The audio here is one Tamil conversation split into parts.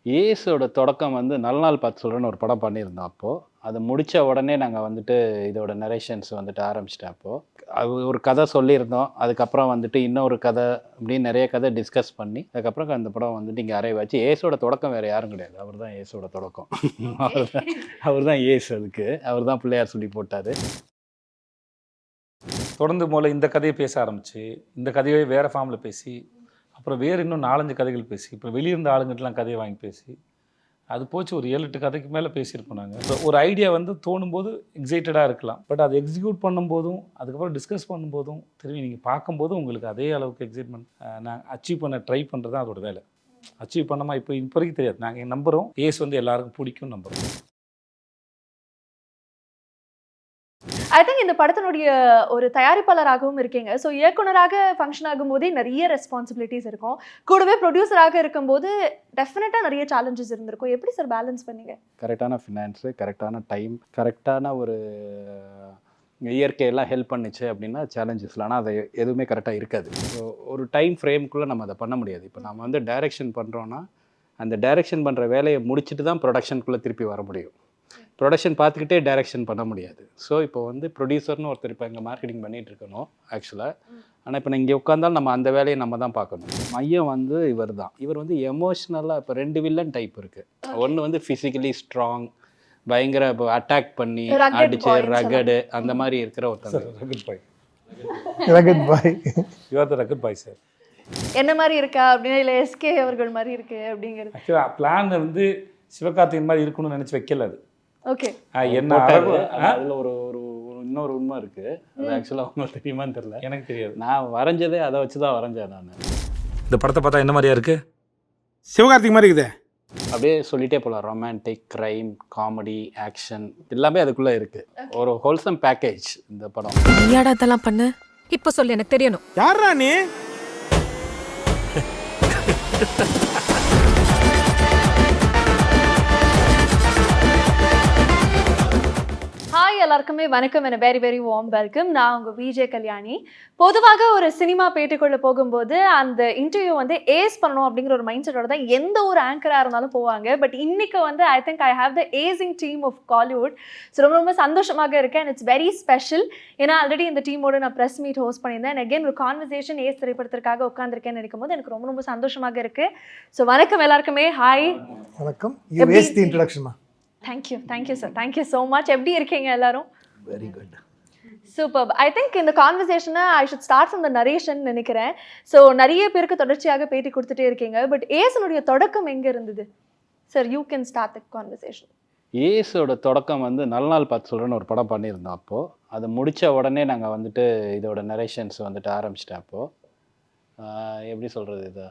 ஏஸோட தொடக்கம் வந்து நல்ல நாள் பார்த்து சொல்கிறேன்னு ஒரு படம் பண்ணியிருந்தோம் அப்போது. அது முடித்த உடனே நாங்கள் வந்துட்டு இதோட நரேஷன்ஸ் வந்துட்டு ஆரம்பிச்சிட்டேன் அப்போது. அது ஒரு கதை சொல்லியிருந்தோம். அதுக்கப்புறம் வந்துட்டு இன்னொரு கதை அப்படின்னு நிறைய கதை டிஸ்கஸ் பண்ணி அதுக்கப்புறம் அந்த படம் வந்துட்டு இங்கே அரைவாச்சு. ஏஸோட தொடக்கம் வேறு யாரும் கிடையாது, அவர் தான் ஏஸோட தொடக்கம். அவர் தான் ஏஸ், அதுக்கு அவர் தான் பிள்ளையார் சொல்லி போட்டார். தொடர்ந்து முதல்ல இந்த கதையை பேச ஆரம்பிச்சு, இந்த கதையை வேறு ஃபார்மில் பேசி, அப்புறம் வேறு இன்னும் 4-5 கதைகள் பேசி, இப்போ வெளியிருந்த ஆளுங்கிட்டலாம் கதையை வாங்கி பேசி, அது போச்சு ஒரு 7-8 கதைக்கு மேலே பேசியிருப்போம் நாங்கள். இப்போ ஒரு ஐடியா வந்து தோணும்போது எக்ஸைட்டடாக இருக்கலாம், பட் அதை எக்ஸிக்யூட் பண்ணும்போதும் அதுக்கப்புறம் டிஸ்கஸ் பண்ணும்போதும் திரும்பி நீங்கள் பார்க்கும்போதும் உங்களுக்கு அதே அளவுக்கு எக்ஸைட்மெண்ட் நான் அச்சீவ் பண்ண ட்ரை பண்ணுறது தான் அதோட வேலை. அச்சீவ் பண்ணமா இப்போ வரைக்கும் தெரியாது. நாங்கள் நம்புகிறோம் ஏஸ் வந்து எல்லாருக்கும் பிடிக்கும் நம்புகிறோம். ஐ திங்க் இந்த படத்தினுடைய ஒரு தயாரிப்பாளராகவும் இருக்கீங்க. ஸோ இயக்குனராக ஃபங்க்ஷன் ஆகும்போதே நிறைய ரெஸ்பான்சிபிலிட்டிஸ் இருக்கும். கூடவே ப்ரொடியூசராக இருக்கும்போது டெஃபினட்டாக நிறைய சேலஞ்சஸ் இருந்திருக்கும். எப்படி சார் பேலன்ஸ் பண்ணீங்க? கரெக்டான ஃபினான்ஸு, கரெக்டான டைம், கரெக்டான ஒரு இயற்கையெல்லாம் ஹெல்ப் பண்ணிச்சு அப்படின்னா சேலஞ்சஸ்லாம், ஆனால் அது எதுவுமே கரெக்டாக இருக்காது. ஸோ ஒரு டைம் ஃப்ரேம்குள்ளே நம்ம அதை பண்ண முடியாது. இப்போ நம்ம வந்து டைரெக்ஷன் பண்ணுறோன்னா அந்த டைரெக்ஷன் பண்ணுற வேலையை முடிச்சுட்டு தான் ப்ரொடக்ஷனுக்குள்ளே திருப்பி வர முடியும். ப்ரொடக்ஷன் பார்த்துக்கிட்டே டைரெக்ஷன் பண்ண முடியாது. ஸோ இப்போ வந்து ப்ரொடியூசர்னு ஒருத்தர் இப்போ இங்கே மார்க்கெட்டிங் பண்ணிகிட்டு இருக்கணும் ஆக்சுவலாக. ஆனால் இப்போ இங்கே உட்காந்தாலும் நம்ம அந்த வேலையை நம்ம தான் பார்க்கணும். மையம் வந்து இவர் தான். இவர் வந்து எமோஷ்னலாக இப்போ 2 வில்லன் டைப் இருக்குது. ஒன்று வந்து ஃபிசிக்கலி ஸ்ட்ராங், பயங்கர இப்போ அட்டாக் பண்ணி அடிச்சு ரகடு அந்த மாதிரி இருக்கிற ஒருத்தர். Rugged boy. Rugged boy. You are the rugged boy sir. என்ன மாதிரி இருக்கா அப்படின்னா இல்லை எஸ்கே அவர்கள் மாதிரி இருக்கு அப்படிங்கிறது ஆக்சுவலாக பிளான் வந்து சிவகார்த்திகேயன் மாதிரி இருக்கணும்னு நினச்சி வைக்கல. அது ஓகே. என்ன அதில் ஒரு ஒரு இன்னொரு உண்மை இருக்குது. அது ஆக்சுவலாக உங்களுக்கு தெரியுமான்னு தெரியல, எனக்கு தெரியாது. நான் வரைஞ்சதே அதை வச்சு தான் வரைஞ்சேன் நான். இந்த படத்தை பார்த்தா என்ன மாதிரியா இருக்குது? சிவகார்த்திக் மாதிரி இருக்குது. அப்படியே சொல்லிட்டே போகலாம். ரொமான்டிக், க்ரைம், காமெடி, ஆக்ஷன் எல்லாமே அதுக்குள்ளே இருக்குது. ஒரு ஹோல்சம் பேக்கேஜ் இந்த படம். நீயாடா அதெல்லாம் பண்ணு? இப்போ சொல்லு, எனக்கு தெரியணும். யாரா நீ? ஹாய் எல்லாருக்குமே வணக்கம். என்ன வெரி வெரி வார்ம் வெல்கம். நான் உங்கள் விஜே கல்யாணி. பொதுவாக ஒரு சினிமா பேட்டிக்குள்ளே போகும்போது அந்த இன்டர்வியூ வந்து ஏஸ் பண்ணணும் அப்படிங்கிற ஒரு மைண்ட் செட்டோட தான் எந்த ஒரு ஆங்கராக இருந்தாலும் போவாங்க. பட் இன்னைக்கு வந்து I think I have the acing team of Kollywood. So ரொம்ப ரொம்ப சந்தோஷமாக இருக்கேன். It's very special. ஏன்னா ஆல்ரெடி இந்த டீமோட நான் ப்ரெஸ் மீட் ஹோஸ்ட் பண்ணியிருந்தேன். அண்ட் அகேன் ஒரு கான்வர்சேஷன் ஏஸ் திரைப்படத்திற்காக உட்காந்துருக்கேன்னு நினைக்கும் போது எனக்கு ரொம்ப ரொம்ப சந்தோஷமாக இருக்குது. ஸோ வணக்கம் எல்லாருக்குமே. ஹாய். வணக்கம். You waste the introduction. Thank you sir. Thank you so much. எப்படி இருக்கீங்க எல்லாரும்? Very good. Super. I think இந்த கான்வர்சேஷனை I should start from the narration நினைக்கிறேன். ஸோ நிறைய பேருக்கு தொடர்ச்சியாக பேட்டி கொடுத்துட்டே இருக்கீங்க. பட் ஏஸனுடைய தொடக்கம் எங்கே இருந்தது sir? You can start the conversation. ஏஸோட தொடக்கம் வந்து நல்ல நாள் பார்த்து சொல்கிறேன்னு ஒரு படம் பண்ணியிருந்தோம் அப்போது. அது முடித்த உடனே நாங்கள் வந்துட்டு இதோட நரேஷன்ஸ் வந்துட்டு ஆரம்பிச்சிட்டேன் அப்போது. எப்படி சொல்கிறது, இதை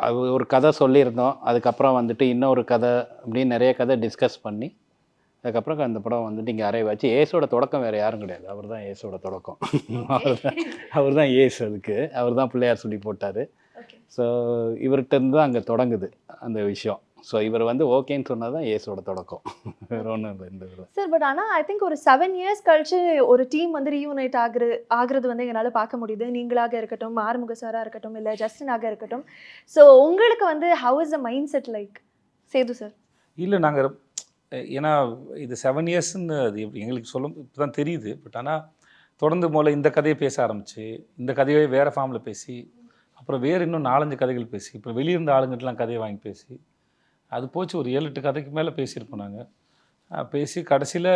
அது ஒரு கதை சொல்லியிருந்தோம். அதுக்கப்புறம் வந்துட்டு இன்னொரு கதை அப்படின்னு நிறைய கதை டிஸ்கஸ் பண்ணி அதுக்கப்புறம் அந்த படம் வந்துட்டு இங்கே அரைவாச்சு. ஏஸோட தொடக்கம் வேறு யாரும் கிடையாது, அவர் தான் ஏஸோட தொடக்கம். அவர் தான் ஏஸ், அதுக்கு அவர் தான் பிள்ளையார் சொல்லி போட்டார். ஸோ இவர்கிட்டருந்து தான் அங்கே தொடங்குது அந்த விஷயம். ஸோ இவர் வந்து ஓகேன்னு சொன்னால் தான் ஏஸோட தொடக்கம், வேறு ஒன்றும் இல்லை இந்த இதில் சார். பட் ஆனால் ஐ திங்க் ஒரு 7 இயர்ஸ் கழிச்சு ஒரு டீம் வந்து ரீயூனைட் ஆகுறது வந்து எங்களால் பார்க்க முடியுது. நீங்களாக இருக்கட்டும், ஆறுமுக சாராக இருக்கட்டும், இல்லை ஜஸ்டினாக இருக்கட்டும். ஸோ உங்களுக்கு வந்து how is the mind set like Sethu sir? இல்லை, நாங்கள் ஏன்னா இது 7 இயர்ஸ்ன்னு அது எங்களுக்கு சொல்லும் இப்போ தான் தெரியுது. பட் ஆனால் தொடர்ந்து முதல்ல இந்த கதையை பேச ஆரம்பிச்சு, இந்த கதையை வேறு ஃபார்மில் பேசி, அப்புறம் வேறு இன்னும் 4-5 கதைகள் பேசி, இப்போ வெளியிருந்த ஆளுங்கிட்டலாம் கதையை வாங்கி பேசி, அது போச்சு ஒரு 7-8 கதைக்கு மேலே பேசியிருப்போம் நாங்கள். பேசி கடைசியில்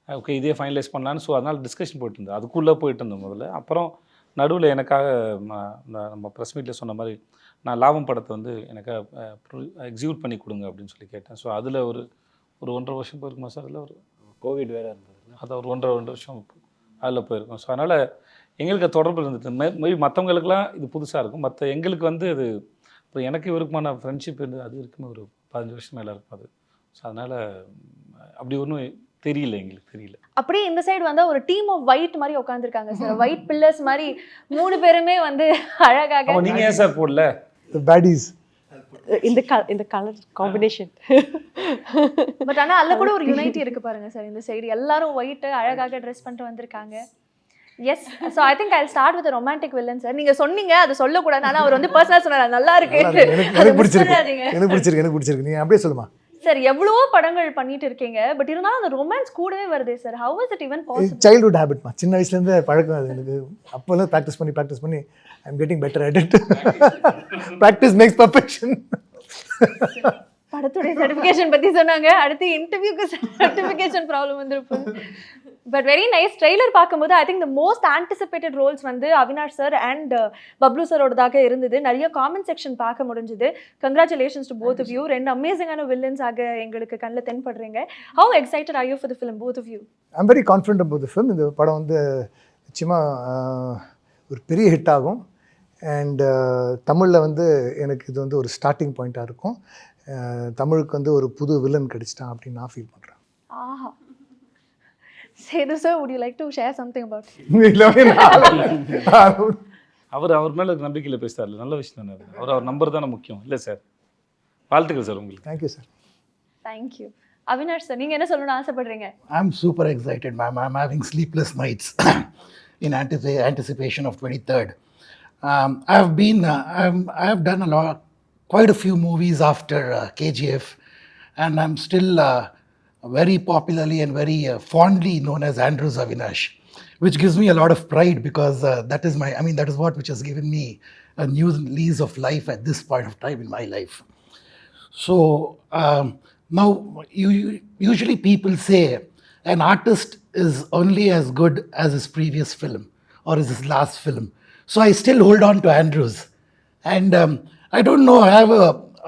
ஓகே இதே ஃபைனலைஸ் பண்ணலான்னு. ஸோ அதனால் டிஸ்கஷன் போயிட்டு இருந்தோம், அதுக்குள்ளே போயிட்டு இருந்தோம் முதல்ல. அப்புறம் நடுவில் எனக்காக நம்ம ப்ரெஸ் மீட்டில் சொன்ன மாதிரி நான் லாபம் படத்தை வந்து எனக்காக எக்ஸிக்யூட் பண்ணி கொடுங்க அப்படின்னு சொல்லி கேட்டேன். ஸோ அதில் ஒரு 1.5 வருஷம் போயிருக்குமா சார்? அதில் ஒரு கோவிட் வேறு இருந்தது, அதை ஒரு 1.5-2 வருஷம் அதில் போயிருக்கோம். ஸோ அதனால் எங்களுக்கு தொடர்பு இருந்துட்டு மேபி மற்றவங்களுக்குலாம் இது புதுசாக இருக்கும். மற்ற எங்களுக்கு வந்து அது இப்போ எனக்கு இவருக்குமான ஃப்ரெண்ட்ஷிப் இருந்து அது இருக்குமே ஒரு 15 வருஷம் மேலே இருக்கும் அது. ஸோ அதனால் அப்படி ஒன்றும் தெரியல, எங்களுக்கு தெரியல. அப்படியே இந்த சைடு வந்து ஒரு டீம் ஆஃப் ஒயிட் மாதிரி உட்காந்துருக்காங்க சார். ஒயிட் பில்லர்ஸ் மாதிரி 3 பேருமே வந்து அழகாக. நீங்கள் ஏன் சார் போடல பேடிஸ் இந்த கலர் காம்பினேஷன்? பட் ஆனால் அதில் கூட ஒரு யுனைட்டி இருக்கு பாருங்க சார். இந்த சைடு எல்லாரும் ஒயிட்டு அழகாக ட்ரெஸ் பண்ணிட்டு வந்திருக்காங்க. Yes so I think I start with romantic villain sir. நீங்க சொன்னீங்க அது சொல்லக்கூடாது, ஆனால் அவர் வந்து பர்சனலாக சொன்னார் நல்லா இருக்கு. எனக்கு பிடிச்சிருக்கு நீ அப்படியே சொல்லுமா. சார் எவ்வளவோ படங்கள் பண்ணிட்டு இருக்கீங்க, பட் இருந்தாலும் அந்த ரொமான்ஸ் கூடவே வருதே sir. How is it even possible? Childhood ஹேபிட்மா, சின்ன வயசுலேருந்து பழக்கம் அது எனக்கு. அப்போல்லாம் ப்ராக்டிஸ் பண்ணி I am getting better at it. Practice makes perfection. படத்துடைய சர்டிஃபிகேஷன் பற்றி சொன்னாங்க, அடுத்து இன்டர்வியூக்கு சர்டிஃபிகேஷன் ப்ராப்ளம் வந்துருப்பு. But very nice. ட்ரெய்லர் பார்க்கும்போது I think the most anticipated roles வந்து அவினாஷ் சார் அண்ட் பப்ளு சாரோடதாக இருந்தது. நிறைய காமெண்ட் செக்ஷன் பார்க்க முடிஞ்சுது. Congratulations to both of you. ரெண்டு அமேசிங்கான வில்லன்ஸ் ஆக எங்களுக்கு கண்ணில் தென்படுறீங்க. How excited are you for the film both of you? I'm very confident about the film. இந்த படம் வந்து நிச்சயமாக ஒரு பெரிய ஹிட் ஆகும். அண்ட் தமிழில் வந்து எனக்கு இது வந்து ஒரு ஸ்டார்டிங் பாயிண்ட்டாக இருக்கும். தமிழுக்கு வந்து ஒரு புது வில்லன் கிடைச்சிட்டான் அப்படின்னு நான் ஃபீல் பண்ணுறேன். ஆஹா. Sethu sir, would you like to share something about it? அவர் மேலே நம்பிக்கையில் பேசுகிறாரு, நல்ல விஷயம் தானே. அவர் நம்பர் தானே முக்கியம் இல்லை சார்? வாழ்த்துக்கள் சார் உங்களுக்கு. Thank you sir. Thank you. Avinash sir, நீங்கள் என்ன சொல்லணும்னு ஆசைப்படுறீங்க? I'm super excited, ma'am. I'm having sleepless nights in anticipation of 23rd. I have done quite a few movies after KGF, and I'm still very popularly and very fondly known as Andrews Avinash, which gives me a lot of pride because that is what which has given me a new lease of life at this point of time in my life. So now, usually people say an artist is only as good as his previous film or his last film. So I still hold on to Andrews. And I don't know, I have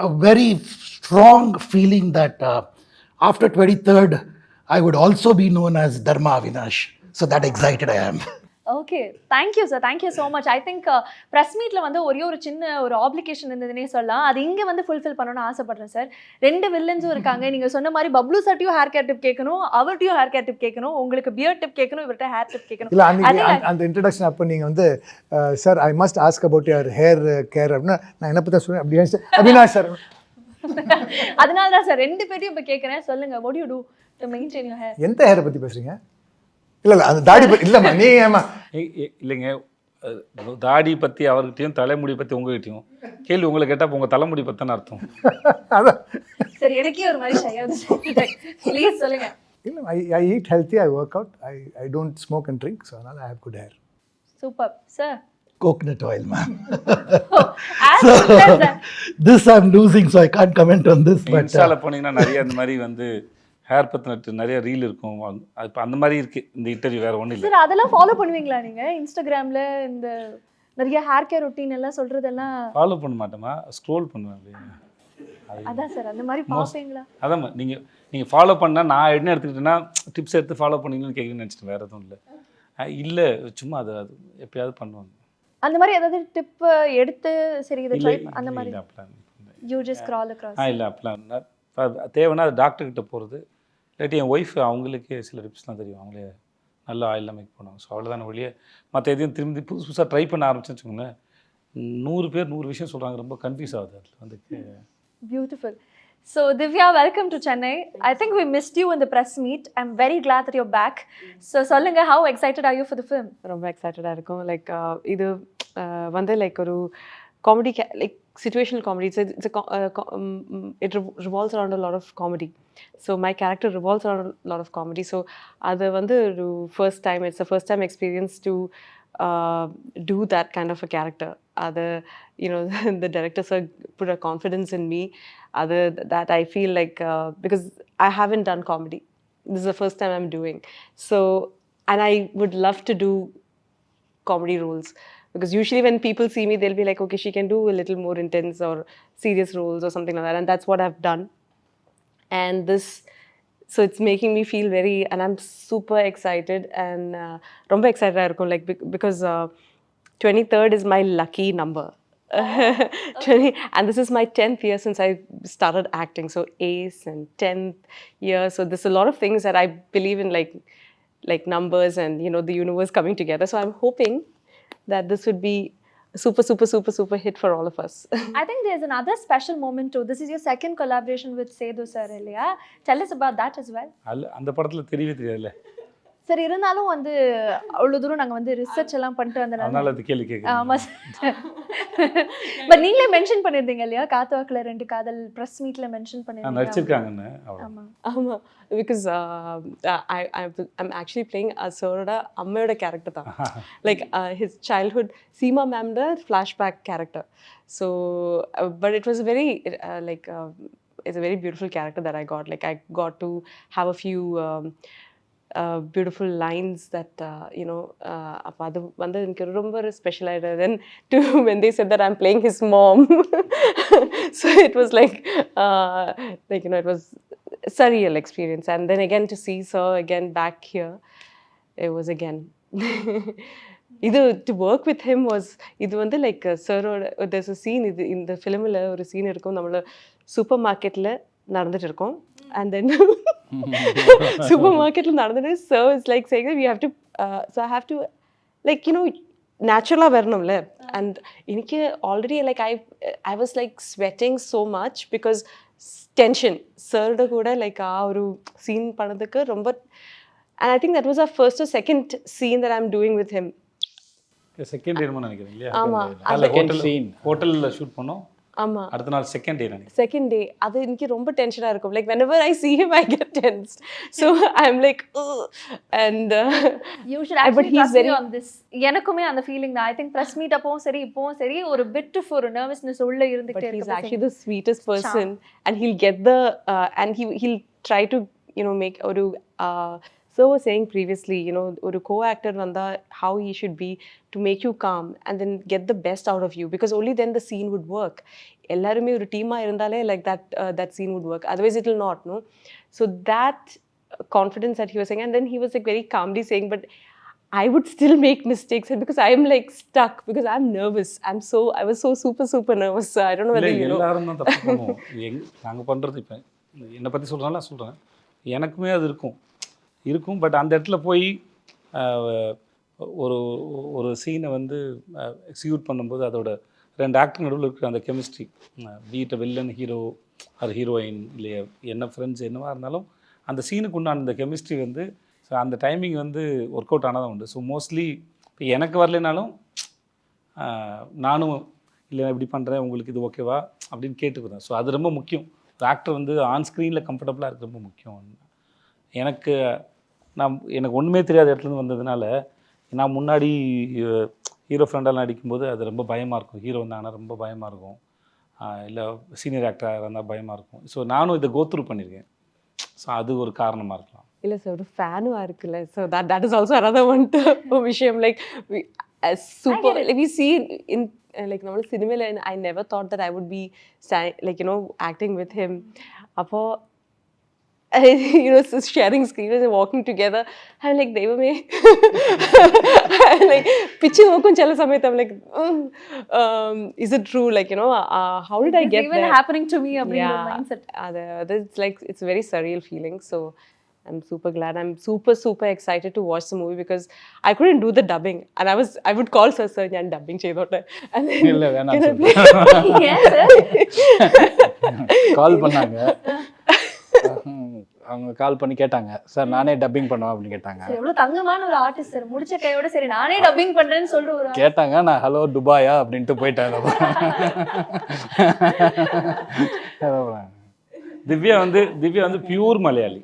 a very strong feeling that after 23rd, I would also be known as Dharma Avinash. So that excited I am. Okay, thank you sir, thank you so much. I think press மீட்டில் வந்து ஒரே ஒரு சின்ன ஒரு ஆப்ளிகேஷன் இருந்ததுன்னே சொல்லலாம். அது இங்கே வந்து ஃபுல்ஃபில் பண்ணணும்னு ஆசைப்படுறேன் சார். ரெண்டு வில்லன்ஸும் இருக்காங்க. நீங்கள் சொன்ன மாதிரி பப்ளு சார்ட்டையும் ஹேர் கேர் டிப் கேட்கணும், அவர்கிட்டையும் ஹேர் கேர் டிப் கேட்கணும், உங்களுக்கு பியர் டிப் கேட்கணும், இவர்கிட்ட ஹேர் டிப் கேட்கணும். இல்லை, அன்றைக்கி அந்த இன்ட்ரடக்ஷன் அப்போ நீங்கள் வந்து sir I must ask about your hair care அப்படின்னா நான் என்ன பற்றி சொல்லுவேன் அப்படி அவினாஷ் சார். அதனால தான் சார் ரெண்டு பேரையும் இப்போ கேட்குறேன். சொல்லுங்கள், what do you do to maintain your hair? எந்த ஹேரை பற்றி பேசுகிறீங்க? இல்லை அந்த தாடி பற்றி இல்லைம்மா, நீ ஏமா இல்லைங்க, தாடி பற்றி அவர்கிட்டையும் தலைமுடி பற்றி உங்ககிட்டையும் கேள்வி உங்களை கேட்டால் உங்கள் தலைமுடி பற்றின அர்த்தம். அதான் சரி, எனக்கே ஒரு மாதிரி ஷையாக ப்ளீஸ் சொல்லுங்கள். இல்லை, I eat healthy, I work out, I don't smoke and drink, so அதனால் I have good hair. Super sir. Coconut oil, ma'am. So, this I'm losing, so I can't comment on this. But இன்ஸ்டால போனீங்கன்னா நிறைய இந்த மாதிரி வந்து ஹேர் பற்றின நிறைய ரீல் இருக்கும். இப்போ அந்த மாதிரி இருக்குது இந்த இன்டர்வியூ, வேறு ஒன்றும் இல்லை சார். அதெல்லாம் ஃபாலோ பண்ணுவீங்களா நீங்கள்? இன்ஸ்டாகிராமில் இந்த நிறைய ஹேர் கேர் ரொட்டீன் எல்லாம் சொல்கிறதெல்லாம் ஃபாலோ பண்ண மாட்டோமா, ஸ்க்ரோல் பண்ணுவேன் அப்படியே. அதான் சார், அந்த மாதிரி பார்ப்பீங்களா? அதான் நீங்கள் ஃபாலோ பண்ணால் நான் என்ன எடுத்துக்கிட்டேன்னா டிப்ஸ் எடுத்து ஃபாலோ பண்ணீங்கன்னு கேட்குன்னு நினச்சிட்டு வேறு எதுவும் இல்லை. இல்லை, சும்மா அது எப்பயாவது பண்ணுவாங்க. அந்த மாதிரி ஏதாவது டிப் எடுத்து சரி இதை ட்ரை அந்த மாதிரி யூ ஜஸ்ட் ஸ்க்ரால் அக்ராஸ்? இல்லை, அப்படிலாம் தேவைன்னா அது டாக்டர்கிட்ட போகிறது. இல்லாட்டி என் ஒய்ஃப் அவங்களுக்கே சில டிப்ஸ்லாம் தெரியும், அவங்களே நல்ல ஆயிலெலாம் மேக் பண்ணுவாங்க. ஸோ அவ்வளோதான வழியே. மற்ற எதையும் திரும்பி புதுசாக ட்ரை பண்ண ஆரம்பிச்சேன்னு வச்சுக்கோங்களேன், 100 பேர் 100 விஷயம் சொல்கிறாங்க, ரொம்ப கன்ஃபியூஸ் ஆகுது அதில் வந்து. Beautiful. So Divya, welcome to Chennai. I think we missed you in the press meet. I'm very glad that you're back. So சொல்லுங்க, how excited are you for the film? ரொம்ப எக்ஸைட்டடாக இருக்கும். லைக் இது வந்து லைக் ஒரு comedy, like situational comedy. It revolves around a lot of comedy. So my character revolves around a lot of comedy. So அது வந்து ஒரு first time, it's a first time experience to do that kind of a character. The director sir put a confidence in me. That I feel like because I haven't done comedy, this is the first time I'm doing. So, and I would love to do comedy roles, because usually when people see me, they'll be like, okay, she can do a little more intense or serious roles or something like that, and that's what I've done. And this, so it's making me feel very, and I'm super excited, and romba excited ah irukum, like because 23rd is my lucky number. And this is my 10th year since I started acting, so ace and 10th year, so there's a lot of things that I believe in, like numbers and the universe coming together. So I'm hoping that this would be a super hit for all of us. I think there's another special moment too. This is your second collaboration with Sethu sir, இல்லையா? Tell us about that as well. அந்த படத்தில் தெரியவே தெரியாதுல்ல. சார் இருந்தாலும் வந்து அவ்வளவு தூரம் நாங்க வந்து ரிசர்ச் எல்லாம் பண்ணிட்டு வந்தனால அதனால அது கேள்வி கேட்குறேன். ஆமா சார். பட் நீங்களே மென்ஷன் பண்ணிருந்தீங்க இல்லையா, காத்துவாக்குல 2 காதல் பிரஸ் மீட்ல மென்ஷன் பண்ணிருந்தீங்க. நடிச்சிருக்காங்கன்னு அவ்வளோ. ஆமா. Because I'm actually playing Asoda Ammayoda character tha. Like his childhood Seema ma'am the flashback character. So but it was very it's a very beautiful character that I got. Like I got to have a few beautiful lines that அப்ப அது வந்து எனக்கு ரொம்ப ஸ்பெஷல் ஆயிடுது. Then too when they said that I'm playing his mom, so it was like it was surreal experience. And then again to see Sir again back here, it was again இது to work with him was இது வந்து like Sir there's a scene இது இந்த ஃபிலிமில் ஒரு சீன் இருக்கும், நம்மள சூப்பர் மார்க்கெட்டில் நடந்துட்டு இருக்கோம். And then சூப்பர் மார்க்கெட்டில் நடந்துட்டு Sir is like saying that we have to so I have to like நேச்சுரலாக வரணும்ல. அண்ட் எனக்கு already like I was like sweating so much because tension. சர்ட கூட லைக் ஒரு சீன் பண்ணதுக்கு ரொம்ப. And I think that was a first or second scene that I'm doing with him. Second day நினைக்கிறேன் இல்லையா? ஆமா, ஹோட்டலில் ஷூட் பண்ணோம். ஆமா, அடுத்த நாள் செகண்ட் டே நினைக்கிறேன். செகண்ட் டே அது எனக்கு ரொம்ப டென்ஷனாக இருக்கும். Like whenever I see him I get tensed. So I'm like and you should actually but he's trust very me on this. எனக்குமே அந்த ஃபீலிங் தான். I think press meet அப்பவும் சரி இப்பவும் சரி ஒரு bit of ஒரு nervousness உள்ள இருந்துட்டே but இருக்கு. he's actually the sweetest person and he'll get the and he'll try to make ஒரு Sir was saying previously, ஒரு co-actor vanda how he should be to make you calm and then get the best out of you, because only then the scene would work. எல்லாருமே ஒரு டீமா இருந்தாலே like that scene would work, otherwise it will not, no. So that confidence that he was saying, and then he was like very calmly saying, but I would still make mistakes because I am like stuck because I'm nervous. I was so super nervous. So I don't know whether எல்லாரும் தான் தப்பு பண்ணுவோம். நாங்கள் பண்ணுறது இப்போ என்னை பற்றி சொல்கிறனால சொல்கிறேன், எனக்குமே அது இருக்கும். பட் அந்த இடத்துல போய் ஒரு சீனை வந்து எக்ஸிக்யூட் பண்ணும்போது அதோட 2 ஆக்டர் நடுவில் இருக்கிற அந்த கெமிஸ்ட்ரி, வீட்டை வில்லன் ஹீரோ அது ஹீரோயின் இல்லையா என்ன ஃப்ரெண்ட்ஸ் என்னவாக இருந்தாலும் அந்த சீனுக்கு உண்டான அந்த கெமிஸ்ட்ரி வந்து ஸோ அந்த டைமிங் வந்து ஒர்க் அவுட் ஆனால் தான் உண்டு. ஸோ மோஸ்ட்லி இப்போ எனக்கு வரலைனாலும் நானும் இல்லை இப்படி பண்ணுறேன் உங்களுக்கு இது ஓகேவா அப்படின்னு கேட்டுக்கிறேன். ஸோ அது ரொம்ப முக்கியம். ஒரு ஆக்டர் வந்து ஆன் ஸ்க்ரீனில் கம்ஃபர்டபுளாக இருக்கிறது ரொம்ப முக்கியம். எனக்கு ஒன்றுமே தெரியாத இடத்துலேருந்து வந்ததுனால நான் முன்னாடி ஹீரோ ஃப்ரெண்டெல்லாம் நடிக்கும்போது அது ரொம்ப பயமாக இருக்கும். ஹீரோ வந்தாங்கன்னா ரொம்ப பயமாக இருக்கும், இல்லை சீனியர் ஆக்டராக இருந்தால் பயமாக இருக்கும். ஸோ நானும் இதை கோத்ரூ பண்ணியிருக்கேன். ஸோ அது ஒரு காரணமாக இருக்கலாம். இல்லை சார், ஒரு ஃபேனும் இருக்குல்ல. So that is also another one விஷயம். Like super we see in like நம்ம சினிமாவில் I never thought that I would be like acting with him. அப்போது sharing screens and walking together, I'm like devame like pichu okon chala samayam I'm like is it true, like how did I get even there happening to me அப்படிங்கிற mindset. It's like it's a very surreal feeling. So I'm super glad. I'm super excited to watch the movie because I couldn't do the dubbing and I would call sir ഞാൻ dubbing ചെയ്തോട്ടെ and then இல்ல வேணாம் Yes sir. கால் பண்ணாங்க, அவங்க கால் பண்ணி கேட்டாங்க, சார் நானே டப்பிங் பண்ணுவேன் அப்படின்னு கேட்டாங்க. எவ்வளவு தங்கமான ஒரு ஆர்டிஸ்ட் சார், முடிச்ச கையோட சரி நானே டப்பிங் பண்றேன்னு சொல்லிட்டு ஒரு கேட்டாங்க. நான் ஹலோ துபாயா அப்படின்ட்டு போயிட்டேன். திவ்யா வந்து பியூர் மலையாளி.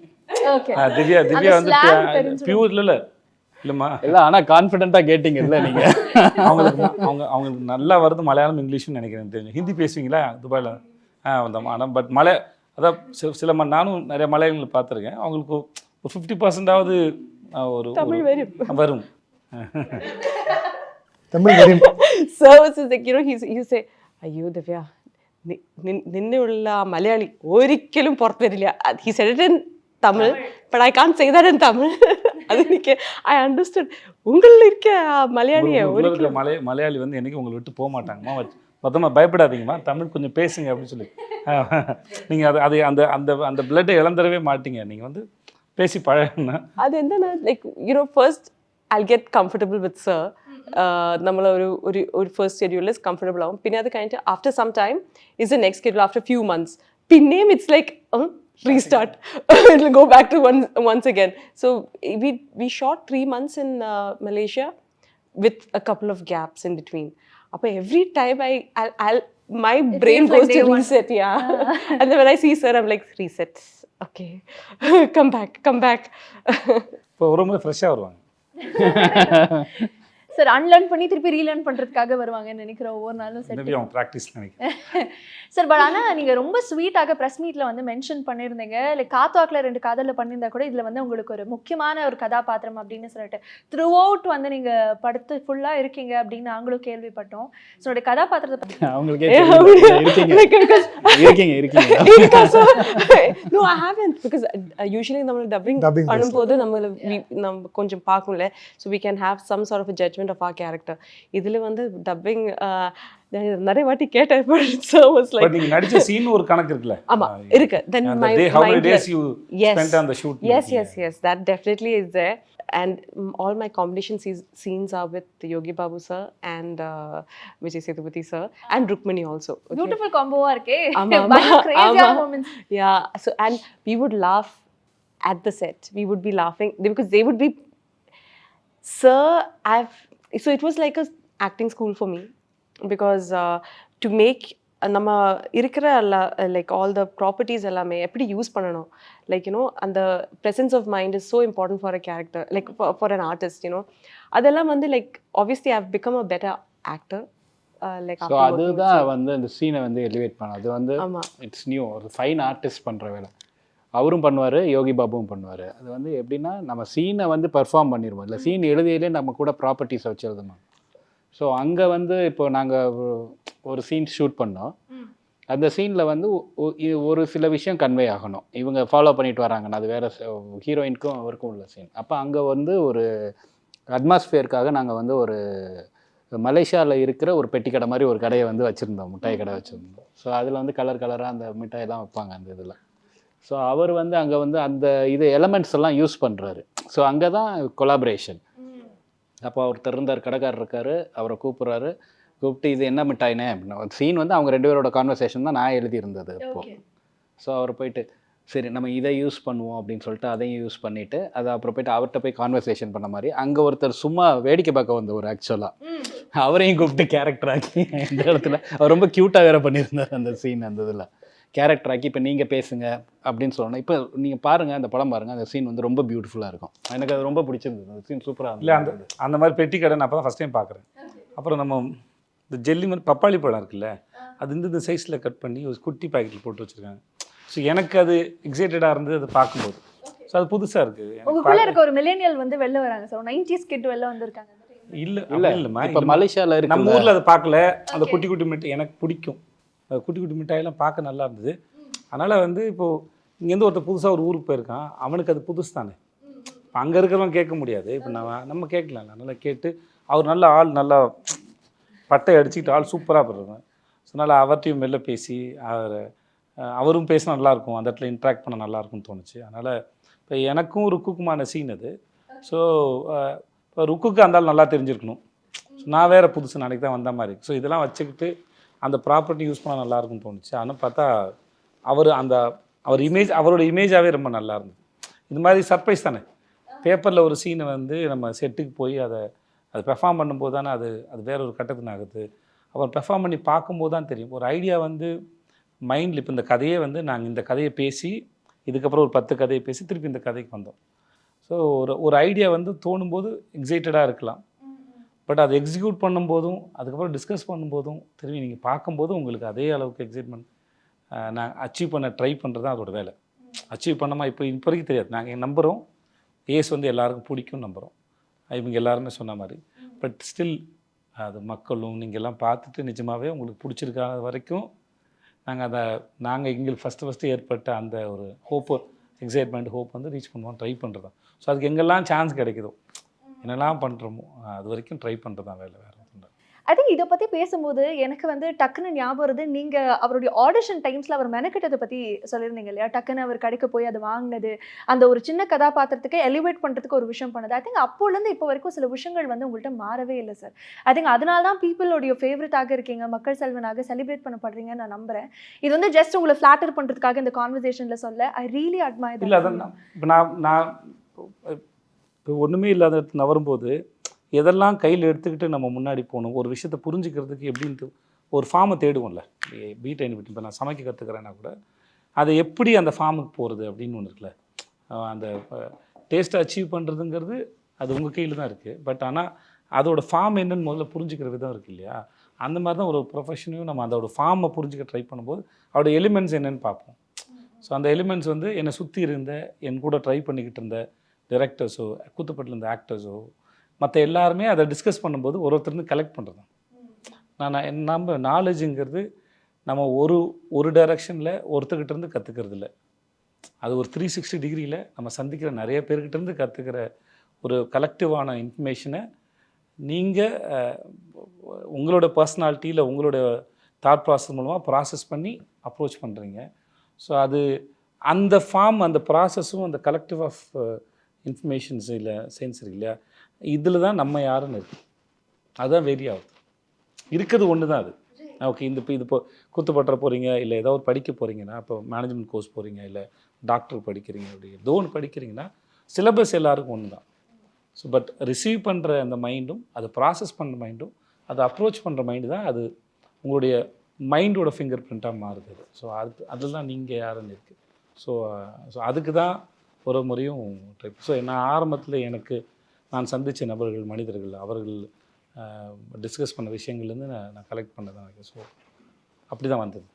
ஓகே திவ்யா வந்து பியூர் இல்லைம்மா இல்லை, ஆனால் கான்ஃபிடென்ட்டாக கேட்டிங்கல்ல நீங்கள். அவங்களுக்கு நல்லா வருது மலையாளம் இங்கிலீஷ்னு நினைக்கிறேன். தெரியும். ஹிந்தி பேசுவீங்களா துபாயில்? ஆனால் பட் அதான் சில நானும் நிறைய மலையாளிகளை பார்த்துருக்கேன். அவங்களுக்கு ஒரு 50%ஆவது ஒரு தமிழ் வரும். தமிழ் வரும். services like he say അയ്യോ ദിവ്യ നിന്നെയുള്ള മലയാളി ഒരിക്കലും പുറത്തു വരില്ല. he said it in Tamil but I can't say that in Tamil. அது எனக்கு I understood. உங்களில் இருக்க மலையாளியை மலையாளி வந்து என்னைக்கு உங்களை விட்டு போக மாட்டாங்கம்மா, மொத்தமாக பயப்படாதீங்கம்மா, தமிழ் கொஞ்சம் பேசுங்க அப்படின்னு சொல்லி நீங்கள் அது அந்த அந்த அந்த பிளட்டை இழந்துடவே மாட்டீங்க. நீங்கள் வந்து பேசி பழகுனா அது என்னன்னா like first I'll get comfortable with sir. നമ്മൾ ഒരു ഫസ്റ്റ് ഷെഡ്യൂളിൽ കംഫർട്ടബിൾ ആവും. പിന്നെ അത് കഴിഞ്ഞിട്ട് after some time is the next schedule after few months പിന്നെയും it's like restart. It'll go back to once again. So we shot 3 months in Malaysia with a couple of gaps in between. But every time I'll my brain feels like goes to day one. reset, yeah. And then when I see sir, I'm like, reset. Okay. Come back. இப்போ ரொம்ப ஃப்ரெஷ்ஷாக வருவாங்க. சார் அன்லேர்ன் பண்ணி திருப்பி ரீலேர்ன் பண்ணுறதுக்காக வருவாங்கன்னு நினைக்கிறேன் ஒவ்வொரு நாளும் செட். மேபி அவங்க ப்ராக்டிஸ் நினைக்கிறேன். சார் பட் ஆனால் நீங்கள் ரொம்ப ஸ்வீட்டாக ப்ரெஸ் மீட்டில் வந்து மென்ஷன் பண்ணியிருந்தீங்க, லைக் காத்தாக்கில் 2 காதலில் பண்ணியிருந்தா கூட இதில் வந்து உங்களுக்கு ஒரு முக்கியமான ஒரு கதாபாத்திரம் அப்படின்னு சொல்லிட்டு த்ரூ அவுட் வந்து நீங்கள் படுத்து ஃபுல்லாக இருக்கீங்க அப்படின்னு நாங்களும் கேள்விப்பட்டோம். ஸோ உடைய கதாபாத்திரத்தை பற்றி அவங்களுக்கே இருக்கீங்க. No, I haven't, because usually நம்ம dubbing பண்ணும்போது நம்ம கொஞ்சம் பார்க்கும்ல, so we can have some sort of a judgment of our character. இதுல வந்து dubbing நிறைய வாட்டி கேட்டேன், but so was like, but நீங்க நடிச்ச சீன் ஒரு கணக்கு இருக்குல்ல. ஆமா இருக்கு. Then my how many days you yes spent on the shoot? Yes, that definitely is there. And all my combination scenes are with Yogi Babu sir and Vijay Sethupathi sir and Rukmini also. Okay? Beautiful காம்போவாக இருக்கே. ஆமா. கிரேசியான moments. Yeah, so and we would laugh at the set. We would be laughing because they would be, sir, so it was like a acting school for me, because to make நம்ம இருக்கிற லைக் ஆல் த ப்ராப்பர்ட்டிஸ் எல்லாமே எப்படி யூஸ் பண்ணணும், லைக் யூனோ அந்த presence of mind is so important for a character, like for an artist, you know அதெல்லாம் வந்து like obviously I have become a better actor. Like so அதுதான் வந்து இந்த சீனை வந்து எலிவேட் பண்ண, அது வந்து ஆமா. இட்ஸ் நியூ, ஒரு ஃபைன் ஆர்டிஸ்ட் பண்ணுற வேலை அவரும் பண்ணுவார், யோகி பாபுவும் பண்ணுவார். அது வந்து எப்படின்னா நம்ம சீனை வந்து பெர்ஃபார்ம் பண்ணிடுவோம், இல்லை சீன் எழுதியிலே நம்ம கூட ப்ராப்பர்ட்டிஸை வச்சு எழுதணும். ஸோ அங்கே வந்து இப்போ நாங்கள் ஒரு சீன் ஷூட் பண்ணோம், அந்த சீனில் வந்து ஒரு சில விஷயம் கன்வே ஆகணும், இவங்க ஃபாலோ பண்ணிட்டு வராங்கன்னு, அது வேறு ஹீரோயினுக்கும் அவருக்கும் உள்ள சீன். அப்போ அங்கே வந்து ஒரு அட்மாஸ்ஃபியருக்காக நாங்கள் வந்து ஒரு மலேசியாவில் இருக்கிற ஒரு பெட்டி கடை மாதிரி ஒரு கடையை வந்து வச்சுருந்தோம், மிட்டாய் கடை வச்சுருந்தோம். ஸோ அதில் வந்து கலராக அந்த மிட்டாயெல்லாம் வைப்பாங்க அந்த இதில். ஸோ அவர் வந்து அங்கே வந்து அந்த இது எலமெண்ட்ஸ் எல்லாம் யூஸ் பண்ணுறாரு. ஸோ அங்கே தான் கொலாபரேஷன். அப்போ ஒருத்தர் இருந்தார், கடைக்காரர் இருக்கார், அவரை கூப்பிட்டு இது என்ன மிட்டாயினே அப்படின்னா, சீன் வந்து அவங்க 2 பேரோட கான்வர்சேஷன் தான் நான் எழுதியிருந்தது அப்போது. ஸோ அவர் போயிட்டு சரி நம்ம இதை யூஸ் பண்ணுவோம் அப்படின்னு சொல்லிட்டு அதையும் யூஸ் பண்ணிவிட்டு அதை அப்புறம் போயிட்டு அவர்கிட்ட போய் கான்வர்சேஷன் பண்ண மாதிரி அங்கே ஒருத்தர் சும்மா வேடிக்கை பார்க்க வந்தவர் ஆக்சுவலாக அவரையும் கூப்பிட்டு கேரக்டர் ஆக்கி இந்த இடத்துல அவர் ரொம்ப க்யூட்டாக வேறு பண்ணியிருந்தார் அந்த சீன். அந்த இதில் கேரக்டர் ஆக்கி இப்போ நீங்கள் பேசுங்க அப்படின்னு சொல்லணும். இப்போ நீங்கள் பாருங்கள், அந்த படம் பாருங்கள், அந்த சீன் வந்து ரொம்ப பியூட்டிஃபுல்லாக இருக்கும். எனக்கு அது ரொம்ப பிடிச்சிருந்தது, அந்த சீன் சூப்பராக இல்லை அந்த மாதிரி பெட்டி கடை நான் அப்போ தான் ஃபஸ்ட் டைம் பார்க்குறேன். அப்புறம் நம்ம இந்த ஜெல்லி மாதிரி பப்பாளி பழம் இருக்குல்ல, அது இந்த சைஸில் கட் பண்ணி ஒரு குட்டி பேக்கெட்டில் போட்டு வச்சுருக்காங்க. ஸோ எனக்கு அது எக்ஸைட்டடாக இருந்தது அதை பார்க்கும்போது. ஸோ அது புதுசாக இருக்குது. உங்களுக்குள்ள இருக்க ஒரு மில்லேனியல் வந்து வெளில வராங்க சார், 90s கிட் வெளில வந்திருக்காங்க. இல்லைம்மா, இப்போ மலேசியாவில் இருக்கு, நம்ம ஊரில் அதை பார்க்கல. அந்த குட்டி குட்டி மிட்டாய் எனக்கு பிடிக்கும், குட்டி குட்டி மிட்டாயெல்லாம் பார்க்க நல்லா இருந்தது. அதனால் வந்து இப்போது இங்கேருந்து ஒருத்தர் புதுசாக ஒரு ஊருக்கு போயிருக்கான், அவனுக்கு அது புதுசு தானே. இப்போ அங்கே இருக்கிறவங்க கேட்க முடியாது, இப்போ நம்ம கேட்கலாம். நல்லா கேட்டு அவர் நல்ல ஆள், நல்லா பட்டை அடிச்சுக்கிட்டு ஆள் சூப்பராக பண்ணுறேன். ஸோ அதனால் அவர்கிட்டையும் வெளில பேசி அவரும் பேசினா நல்லாயிருக்கும், அந்த இடத்துல இன்ட்ராக்ட் பண்ண நல்லாயிருக்கும்னு தோணுச்சு. அதனால் இப்போ எனக்கும் ருக்குக்குமான சீன் அது. ஸோ இப்போ ருக்குக்கு அந்த ஆள் நல்லா தெரிஞ்சிருக்கணும். ஸோ நான் வேறு புதுசு நாளைக்கு தான் வந்த மாதிரி. ஸோ இதெல்லாம் வச்சுக்கிட்டு அந்த ப்ராப்பர்ட்டி யூஸ் பண்ணால் நல்லாயிருக்கும்னு தோணுச்சு. ஆனால் பார்த்தா அவர் இமேஜ், அவரோட இமேஜாகவே ரொம்ப நல்லா இருந்தது. இது மாதிரி சர்ப்ரைஸ் தானே, பேப்பரில் ஒரு சீனை வந்து நம்ம செட்டுக்கு போய் அதை பெர்ஃபார்ம் பண்ணும்போது தானே அது வேற ஒரு கட்டத்துக்கு ஆகுது. அப்புறம் பெர்ஃபார்ம் பண்ணி பார்க்கும்போது தான் தெரியும். ஒரு ஐடியா வந்து மைண்டில், இப்போ இந்த கதையே வந்து நாங்கள் இந்த கதையை பேசி இதுக்கப்புறம் ஒரு 10 கதையை பேசி திருப்பி இந்த கதைக்கு வந்தோம். ஸோ ஒரு ஐடியா வந்து தோணும்போது எக்ஸைட்டடாக இருக்கலாம், பட் அதை எக்ஸிக்யூட் பண்ணும்போதும் அதுக்கப்புறம் டிஸ்கஸ் பண்ணும்போதும் திரும்பி நீங்கள் பார்க்கும்போதும் உங்களுக்கு அதே அளவுக்கு எக்ஸைட்மெண்ட் நான் அச்சீவ் பண்ண ட்ரை பண்ணுறது தான் அதோட வேலை. அச்சீவ் பண்ணாமல் இப்போ வரைக்கும் தெரியாது. நாங்கள் நம்புகிறோம் ஏஸ் வந்து எல்லாருக்கும் பிடிக்கும் நம்புகிறோம், இவங்க எல்லாருமே சொன்ன மாதிரி. பட் ஸ்டில் அது மக்களும் நீங்கள் எல்லாம் பார்த்துட்டு நிஜமாகவே உங்களுக்கு பிடிச்சிருக்காத வரைக்கும் நாங்கள் எங்களுக்கு ஃபஸ்ட்டு ஏற்பட்ட அந்த ஒரு ஹோப்பு, எக்ஸைட்மெண்ட், ஹோப் வந்து ரீச் பண்ணுவோம், ட்ரை பண்ணுறது தான். ஸோ அதுக்கு எங்கெல்லாம் சான்ஸ் கிடைக்குதோ, என்னெல்லாம் பண்ணுறோமோ அது வரைக்கும் ட்ரை பண்ணுறது தான் வேலை, வேறு ஒன்றும். ஐ திங்க் இதை பற்றி பேசும்போது எனக்கு வந்து டக்குன்னு ஞாபகம் வருது, நீங்கள் அவருடைய ஆடிஷன் டைம்ஸில் அவர் மெனக்கிட்டதை பற்றி சொல்லியிருந்தீங்க இல்லையா? டக்குன்னு அவர் கடைக்கு போய் அதை வாங்கினது, அந்த ஒரு சின்ன கதாபாத்திரத்துக்கு எலிவேட் பண்ணுறதுக்கு ஒரு விஷயம் பண்ணது. ஐ திங்க் அப்போலேருந்து இப்போ வரைக்கும் சில விஷயங்கள் வந்து உங்கள்கிட்ட மாறவே இல்லை சார். ஐ திங்க் அதனால தான் பீப்புளோடைய ஃபேவரட்டாக இருக்கீங்க, மக்கள் செல்வனாக செலிப்ரேட் பண்ணப்படுறீங்கன்னு நான் நம்புகிறேன். இது வந்து ஜஸ்ட் உங்களை ஃப்ளாட்டர் பண்ணுறதுக்காக இந்த கான்வர்சேஷனில் சொல்ல. I really admire. இல்லை அதான் இப்போ நான் இப்போ ஒன்றுமே இல்லாத இடத்துல நவரும்போது எதெல்லாம் கையில் எடுத்துக்கிட்டு நம்ம முன்னாடி போகணும், ஒரு விஷயத்தை புரிஞ்சுக்கிறதுக்கு எப்படின்ட்டு ஒரு ஃபார்மை தேடுவோம்ல. பீட்டை இப்போ நான் சமைக்க கற்றுக்கிறேன்னா கூட அதை எப்படி அந்த ஃபார்முக்கு போகிறது அப்படின்னு ஒன்று இருக்குல்ல. அந்த டேஸ்ட்டை அச்சீவ் பண்ணுறதுங்கிறது அது உங்கள் கையில் தான் இருக்குது. பட் ஆனால் அதோட ஃபார்ம் என்னன்னு முதல்ல புரிஞ்சுக்கிற விதம் இருக்குது இல்லையா? அந்த மாதிரி தான் ஒரு ப்ரொஃபஷனையும் நம்ம அதோட ஃபார்மை புரிஞ்சுக்க ட்ரை பண்ணும்போது அதோட எலிமெண்ட்ஸ் என்னென்னு பார்ப்போம். ஸோ அந்த எலிமெண்ட்ஸ் வந்து என்னை சுற்றி இருந்த என் கூட ட்ரை பண்ணிக்கிட்டு இருந்த டைரக்டர்ஸோ கூத்துப்பட்டில் இருந்த ஆக்டர்ஸோ மற்ற எல்லாருமே அதை டிஸ்கஸ் பண்ணும்போது ஒருத்தருந்து கலெக்ட் பண்ணுறது. நம்ம நாலேஜுங்கிறது நம்ம ஒரு டைரக்ஷனில் ஒருத்தர்கிட்ட இருந்து கற்றுக்கிறது இல்லை. அது ஒரு 360 டிகிரியில் நம்ம சந்திக்கிற நிறைய பேர்கிட்டேருந்து கற்றுக்கிற ஒரு கலெக்டிவான இன்ஃபர்மேஷனை நீங்கள் உங்களோட பர்சனாலிட்டியில் உங்களோட தாட் ப்ராசஸ் மூலமாக ப்ராசஸ் பண்ணி அப்ரோச் பண்ணுறீங்க. ஸோ அது அந்த ஃபார்ம், அந்த ப்ராசஸும் அந்த கலெக்டிவ் ஆஃப் இன்ஃபர்மேஷன்ஸ் இல்லை சென்சரி இல்லையா, இதில் தான் நம்ம யாருன்னு இருக்குது. அதுதான் வெரி ஆகுது. இருக்கிறது ஒன்று தான் அது. ஓகே, இது இப்போ கூத்துப்பட்டுற போகிறீங்க, இல்லை ஏதோ ஒரு படிக்க போகிறீங்கன்னா, இப்போ மேனேஜ்மெண்ட் கோர்ஸ் போகிறீங்க, இல்லை டாக்டர் படிக்கிறீங்க, அப்படி ஏதோ ஒன்று படிக்கிறீங்கன்னா சிலபஸ் எல்லாருக்கும் ஒன்று தான். ஸோ பட் ரிசீவ் பண்ணுற அந்த மைண்டும், அதை ப்ராசஸ் பண்ணுற மைண்டும், அதை அப்ரோச் பண்ணுற மைண்டு தான் அது உங்களுடைய மைண்டோட ஃபிங்கர் பிரிண்ட்டாக மாறுது. ஸோ அதில் தான் நீங்கள் யாருன்னு இருக்குது. ஸோ அதுக்கு தான் ஒரு முறையும் ட்ரை. ஸோ நான் ஆரம்பத்தில் நான் சந்தித்த நபர்கள், மனிதர்கள், அவர்கள் டிஸ்கஸ் பண்ண விஷயங்கள்லேருந்து நான் கலெக்ட் பண்ண தான். ஸோ அப்படி தான் வந்தது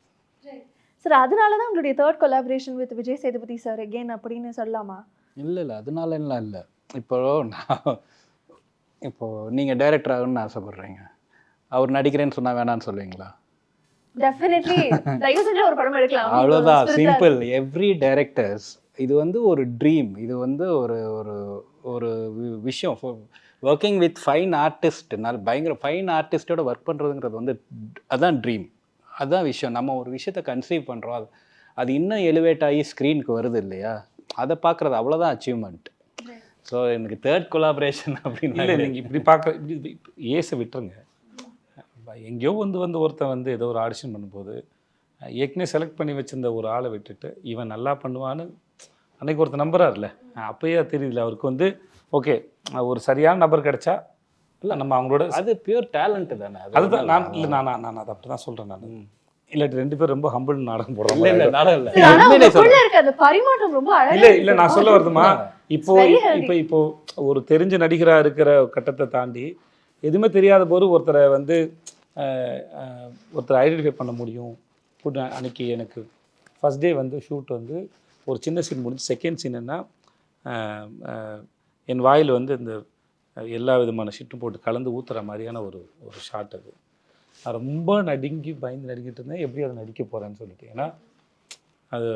சார். அதனால தான் உங்களுடைய third collaboration with Vijay Sethupathi sir again அப்படின்னு சொல்லலாமா? இல்லை அதனாலலாம் இல்லை. இப்போது நீங்கள் டைரக்டர் ஆகணும்னு ஆசைப்பட்றீங்க, அவர் நடிக்கிறேன்னு சொன்னால் வேணான்னு சொல்லுவீங்களா? டெஃபினெட்லி தயவு செஞ்சு ஒரு படம் எடுக்கலாம். அவ்வளோதான், சிம்பிள். எவ்ரி டைரக்டர்ஸ் இது வந்து ஒரு ட்ரீம். இது வந்து ஒரு ஒரு ஒரு விஷயம். ஒர்க்கிங் வித் ஃபைன் ஆர்டிஸ்ட், பயங்கர ஃபைன் ஆர்டிஸ்டோட ஒர்க் பண்ணுறதுங்கிறது வந்து அதுதான் ட்ரீம், அதுதான் விஷயம். நம்ம ஒரு விஷயத்தை கன்சீவ் பண்ணுறோம், அது இன்னும் எலிவேட் ஆகி ஸ்க்ரீனுக்கு வருது இல்லையா, அதை பார்க்குறது அவ்வளோதான் அச்சீவ்மெண்ட். ஸோ எனக்கு தேர்ட் கொலாபரேஷன் அப்படின்னு இல்லை. நீங்கள் இப்படி பார்க்குற ஏசை விட்டுருங்க. எங்கேயோ வந்து ஒருத்தன் ஏதோ ஒரு ஆடிஷன் பண்ணும்போது ஏற்கனவே செலக்ட் பண்ணி வச்சிருந்த ஒரு ஆளை விட்டுட்டு இவன் நல்லா பண்ணுவான்னு அன்றைக்கி ஒருத்தர் நம்புறாருல, அப்போயே தெரியல அவருக்கு ஓகே ஒரு சரியான நபர் கிடைச்சா இல்லை நம்ம அவங்களோட அது பியூர் டேலண்ட்டு தானே. அதுதான் நான் அதை அப்படி தான் சொல்கிறேன். நான் இல்லாட்டி 2 பேர் ரொம்ப ஹம்பிள் நாடகம் போடுறோம். இல்லை நான் சொல்ல வருதுமா, இப்போ ஒரு தெரிஞ்ச நடிகராக இருக்கிற கட்டத்தை தாண்டி எதுவுமே தெரியாத போது ஒருத்தரை ஒருத்தரை ஐடென்டிஃபை பண்ண முடியும். அன்றைக்கி எனக்கு ஃபஸ்ட் டே ஷூட் ஒரு சின்ன சீன் முடிஞ்சு, செகண்ட் சீன் என்ன, என் வாயில் இந்த எல்லா விதமான ஷிட்டும் போட்டு கலந்து ஊற்றுற மாதிரியான ஒரு ஷாட். அது நான் ரொம்ப பயந்து நடிக்கிட்டு இருந்தேன், எப்படி அதை நடிக்க போகிறேன்னு சொல்லிட்டு. ஏன்னா அது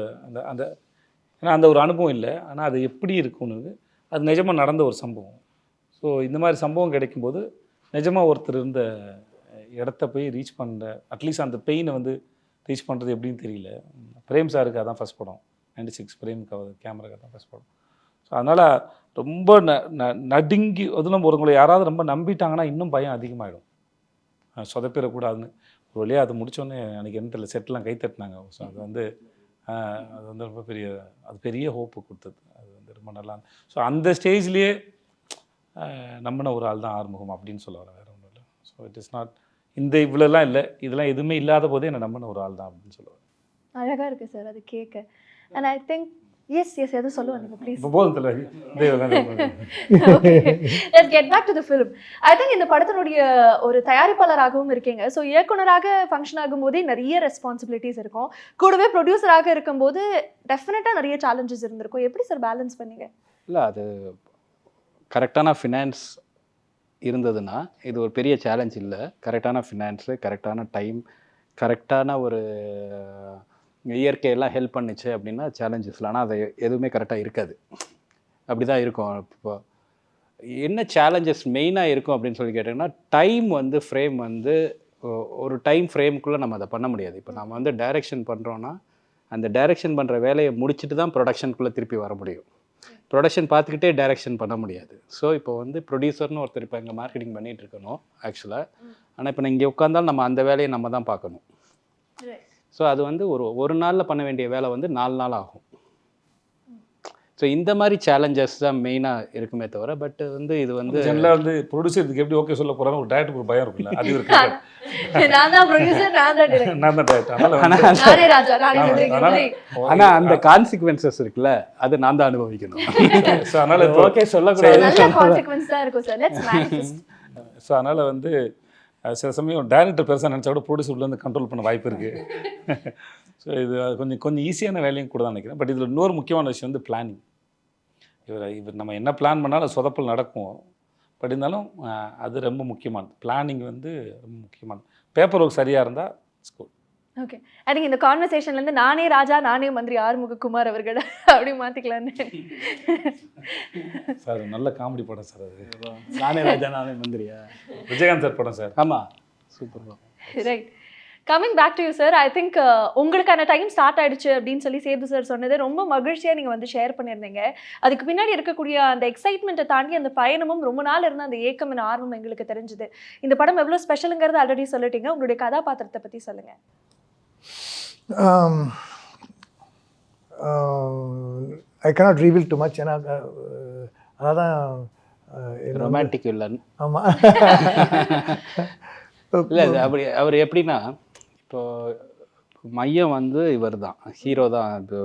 அந்த ஒரு அனுபவம் இல்லை, ஆனால் அது எப்படி இருக்கும்னு அது நிஜமாக நடந்த ஒரு சம்பவம். ஸோ இந்த மாதிரி சம்பவம் கிடைக்கும்போது நிஜமாக ஒருத்தர் இருந்த இடத்த போய் ரீச் பண்ண, அட்லீஸ்ட் அந்த பெயினை ரீச் பண்ணுறது எப்படின்னு தெரியல. பிரேம் சாருக்கு அதான் ஃபஸ்ட் படம், 96 பிரேமுக்கு கேமராக்கு தான் ஃபஸ்ட் படம். ஸோ அதனால் ரொம்ப நடுங்கி அதில் ஒருவங்களை யாராவது ரொம்ப நம்பிட்டாங்கன்னா இன்னும் பயம் அதிகமாகிடும், சொதப்பிடக்கூடாதுன்னு. ஒரு வழியாக அது முடித்தோடனே எனக்கு என்ன தெரியல, செட்டெலாம் கை தட்டினாங்க. ஸோ அது ரொம்ப பெரிய ஹோப்பு கொடுத்தது. அது ரொம்ப நல்லா. ஸோ அந்த ஸ்டேஜ்லேயே நம்பின ஒரு ஆள் தான் ஆறுமுகம் அப்படின்னு சொல்ல வர, வேறு ஒன்றும் இல்லை. ஸோ இட் இஸ் நாட் இவ்வளோலாம் இல்லை, இதெல்லாம் எதுவுமே இல்லாத போதே என்னை நம்பின ஒரு ஆள் தான் அப்படின்னு சொல்லுவார். அழகாக இருக்குது சார் அது கேட்க. அண்ட் ஐ திங்க் எஸ் எதுவும் சொல்லுவாங்க ப்ளீஸ். இப்போ போதும் let's get back to the film. I think இந்த படத்தினுடைய ஒரு தயாரிப்பாளராகவும் இருக்கீங்க. ஸோ இயக்குனராக ஃபங்க்ஷன் ஆகும்போதே நிறைய ரெஸ்பான்சிபிலிட்டிஸ் இருக்கும், கூடவே ப்ரொடியூசராக இருக்கும்போது டெஃபினட்டாக நிறைய சேலஞ்சஸ் இருந்திருக்கும். எப்படி சார் பேலன்ஸ் பண்ணீங்க? இல்லை அது கரெக்டான ஃபினான்ஸ் இருந்ததுன்னா இது ஒரு பெரிய சேலஞ்ச் இல்லை. கரெக்டான ஃபினான்ஸு, கரெக்டான டைம், கரெக்டான ஒரு இயற்கையெல்லாம் ஹெல்ப் பண்ணிச்சு அப்படின்னா சேலஞ்சஸில். ஆனால் அது எதுவுமே கரெக்டாக இருக்காது, அப்படி தான் இருக்கும். இப்போ என்ன சேலஞ்சஸ் மெயினாக இருக்கும் அப்படின்னு சொல்லி கேட்டிங்கன்னா, டைம் வந்து ஃப்ரேம் வந்து ஒரு டைம் ஃப்ரேம்குள்ளே நம்ம அதை பண்ண முடியாது. இப்போ நம்ம வந்து டைரக்ஷன் பண்ணுறோன்னா, அந்த டைரக்ஷன் பண்ணுற வேலையை முடிச்சுட்டு தான் ப்ரொடக்ஷனுக்குள்ளே திருப்பி வர முடியும். ப்ரொடக்ஷன் பார்த்துக்கிட்டே டைரக்ஷன் பண்ண முடியாது. ஸோ இப்போ வந்து ப்ரொடியூசர்னு ஒருத்தர் இப்போ இங்கே மார்க்கெட்டிங் பண்ணிகிட்டு இருக்கணும் ஆக்சுவலாக. ஆனால் இப்போ இங்கே உட்காந்தாலும் நம்ம அந்த வேலையை நம்ம தான் பார்க்கணும். ஸோ அது வந்து ஒரு நாளில் பண்ண வேண்டிய வேலை வந்து 4 நாள் ஆகும். ஸோ இந்த மாதிரி சேலஞ்சஸ் தான் மெயினாக இருக்குமே தவிர, பட் வந்து இது வந்து ஜெனரலாக வந்து ப்ரொடியூசர் இதுக்கு எப்படி ஓகே சொல்ல போகிறாங்க, ஒரு டேரக்டருக்கு ஒரு பயம் இருக்குல்ல, அது இருக்கு. நான் தான் ப்ரொடியூசர், நான் தான் director. நான் தான் டேரக்டர். அதனால நானே ராஜா, நானே director. ஆனால் அந்த கான்சிக்வன்சஸ் இருக்குல்ல, அது நான் தான் அனுபவிக்கணும். ஸோ அதனால் ஓகே சொல்லக்கூடாது. நல்ல consequence தான் இருக்கும் சார். Let's manifest. ஸோ அதனால் வந்து சில சமயம் டேரக்டர் பெருசாக நினச்சா கூட ப்ரொடியூசர் உள்ள வந்து கண்ட்ரோல் பண்ண வாய்ப்பு இருக்குது. ஸோ இது கொஞ்சம் ஈஸியான வேலையும் கூட தான் நினைக்கிறேன். பட் இதில் இன்னொரு முக்கியமான விஷயம் வந்து பிளானிங். இவர் நம்ம என்ன பிளான் பண்ணாலும் அது சொதப்பல் நடக்கும். பட் இருந்தாலும் அது ரொம்ப முக்கியமானது. பிளானிங் வந்து ரொம்ப முக்கியமானது. பேப்பர் ஒர்க் சரியாக இருந்தால் ஸ்கூல். ஓகே, ஐ திங்க் இந்த கான்வர்சேஷன்லேருந்து நானே ராஜா நானே மந்திரி ஆறுமுககுமார் அவர்கள் அப்படி மாற்றிக்கலான்னு. சார் நல்ல காமெடி படம் சார் அது. நானே ராஜா நானே மந்திரியா? விஜயகாந்த் சார் படம் சார். ஆமாம், super. Right, coming back to you sir. I think உங்களுக்கான டைம் ஸ்டார்ட் ஆயிடுச்சு அப்படின்னு சொல்லி சேது சார் சொன்னது ரொம்ப மகிழ்ச்சியாக நீங்கள் வந்து ஷேர் பண்ணியிருந்தீங்க. அதுக்கு பின்னாடி இருக்கக்கூடிய அந்த எக்ஸைட்மெண்ட்டை தாண்டி அந்த பயணமும் ரொம்ப நாள் இருந்த அந்த ஏக்கம் and ஆர்வம் எங்களுக்கு தெரிஞ்சுது. இந்த படம் எவ்வளோ ஸ்பெஷலுங்கிறது ஆல்ரெடி சொல்லிட்டீங்க. உங்களுடைய கதாபாத்திரத்தை பற்றி சொல்லுங்கள். ஐ cannot reveal too much. ஏன்னா அதான் ரொமான்டிக் வில்லன். ஆமாம். இல்லை, அப்படி அவர் எப்படின்னா, இப்போ மையம் வந்து இவர் தான் ஹீரோ தான். இப்போ